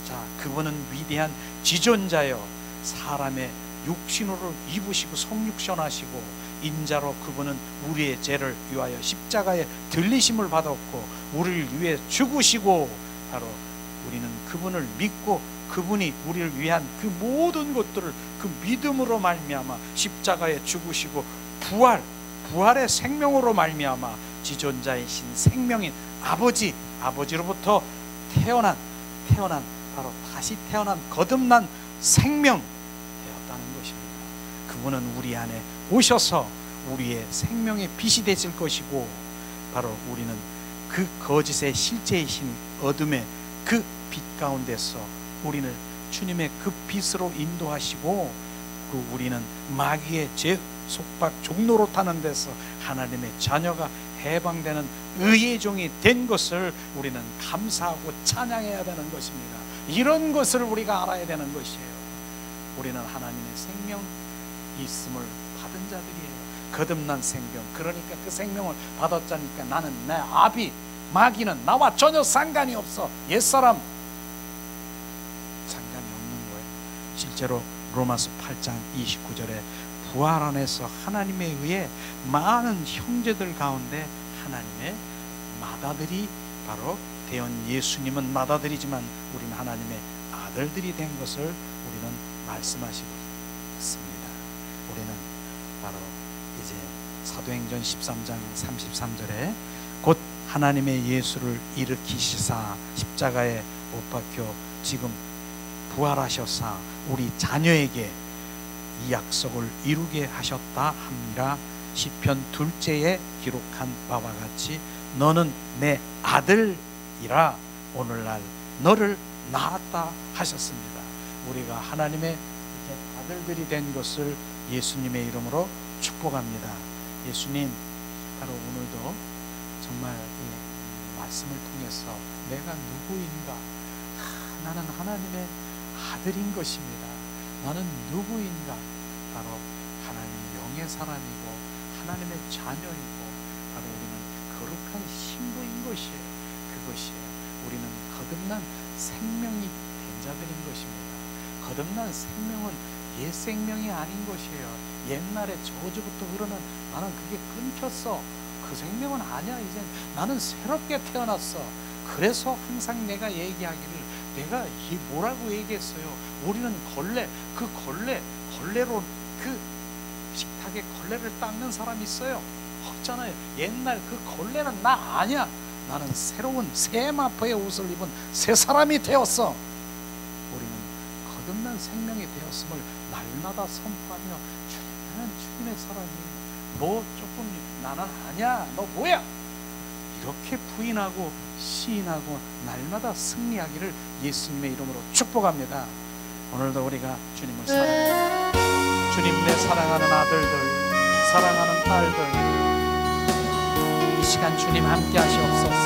자, 그분은 위대한 지존자여, 사람의 육신으로 입으시고 성육신하시고 인자로 그분은 우리의 죄를 위하여 십자가에 들리심을 받았고 우리를 위해 죽으시고, 바로 우리는 그분을 믿고 그분이 우리를 위한 그 모든 것들을 그 믿음으로 말미암아 십자가에 죽으시고 부활의 생명으로 말미암아 지존자이신 생명인 아버지로부터 태어난 바로 다시 태어난 거듭난 생명 되었다는 것입니다. 그분은 우리 안에 오셔서 우리의 생명의 빛이 되실 것이고, 바로 우리는 그 거짓의 실제이신 어둠의 그 빛 가운데서 우리를 주님의 그 빛으로 인도하시고, 그 우리는 마귀의 죄 속박 종로로 타는 데서 하나님의 자녀가 해방되는 의의 종이 된 것을 우리는 감사하고 찬양해야 되는 것입니다. 이런 것을 우리가 알아야 되는 것이에요. 우리는 하나님의 생명 있음을 받은 자들이에요. 거듭난 생명. 그러니까 그 생명을 받았자니까 나는 내 아비 마귀는 나와 전혀 상관이 없어. 옛사람 상관이 없는 거예요. 실제로 로마서 8장 29절에 부활 안에서 하나님에 의해 많은 형제들 가운데 하나님의 맏아들이 바로 대언 예수님은 맏아들이지만 우리는 하나님의 아들들이 된 것을 우리는 말씀하시고 있습니다. 우리는 바로 이제 사도행전 13장 33절에 곧 하나님의 예수를 일으키시사 십자가에 못 박혀 지금 부활하셔서 우리 자녀에게 이 약속을 이루게 하셨다 함이라. 시편 2절에 기록한 바와 같이 너는 내 아들이라 오늘날 너를 낳았다 하셨습니다. 우리가 하나님의 아들들이 된 것을 예수님의 이름으로 축복합니다. 예수님, 바로 오늘도 정말 이 말씀을 통해서 내가 누구인가, 나는 하나님의 아들인 것입니다. 나는 누구인가, 바로 하나님의 영의 사람이고 하나님의 자녀이고 바로 우리는 거룩한 신부인 것이에요. 그것이에요. 우리는 거듭난 생명이 된 자들인 것입니다. 거듭난 생명은 옛 생명이 아닌 것이에요. 옛날에 저주부터 흐르는 나는 그게 끊겼어. 그 생명은 아니야. 이제 나는 새롭게 태어났어. 그래서 항상 내가 얘기하기를, 내가 이 뭐라고 얘기했어요. 우리는 걸레로 그 식탁에 걸레를 닦는 사람 있어요? 없잖아요. 옛날 그 걸레는 나 아니야. 나는 새로운 새 마포의 옷을 입은 새 사람이 되었어. 우리는 거듭난 생명이 되었음을 날마다 선포하며, 나는 주님의 사람이에요. 너 조금 나는 아니야. 너 뭐야? 이렇게 부인하고 시인하고 날마다 승리하기를 예수님의 이름으로 축복합니다. 오늘도 우리가 주님을 사랑해요. 주님, 내 사랑하는 아들들, 사랑하는 딸들, 이 시간 주님 함께 하시옵소서.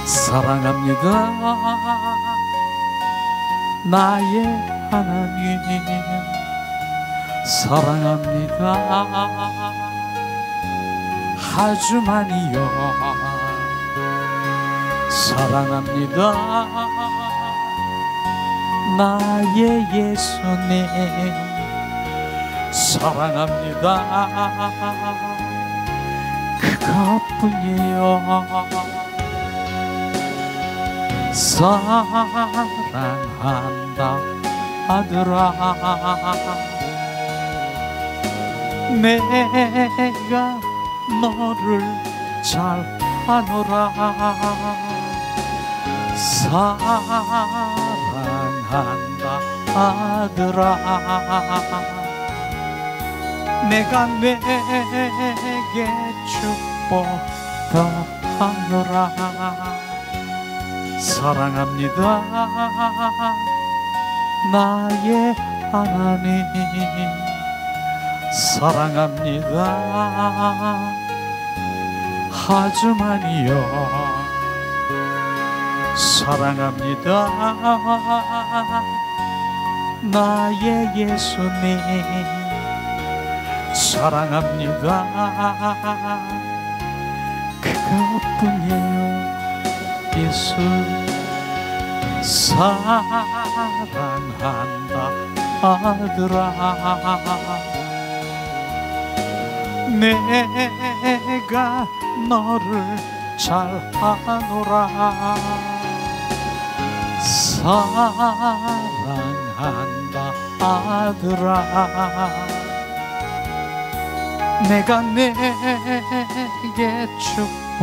사랑합니다 나의 하나님, 사랑합니다 아주 많이요. 사랑합니다 나의 예수님, 사랑합니다 그것뿐이에요. 사랑한다 아들아, 내가 너를 잘 하노라. 사랑한다 아들아, 내가 내게 축복 더하노라. 사랑합니다 나의 하나님, 사랑합니다 아주 많이요. 사랑합니다 나의 예수님, 사랑합니다 그것뿐이에요. 예수 사랑한다 아들아, 내가 너를 잘 하노라. 사랑한다 아들아, 내가 내게 축복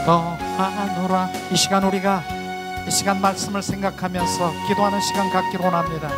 더하노라. 이 시간 우리가 이 시간 말씀을 생각하면서 기도하는 시간 갖기로 원합니다.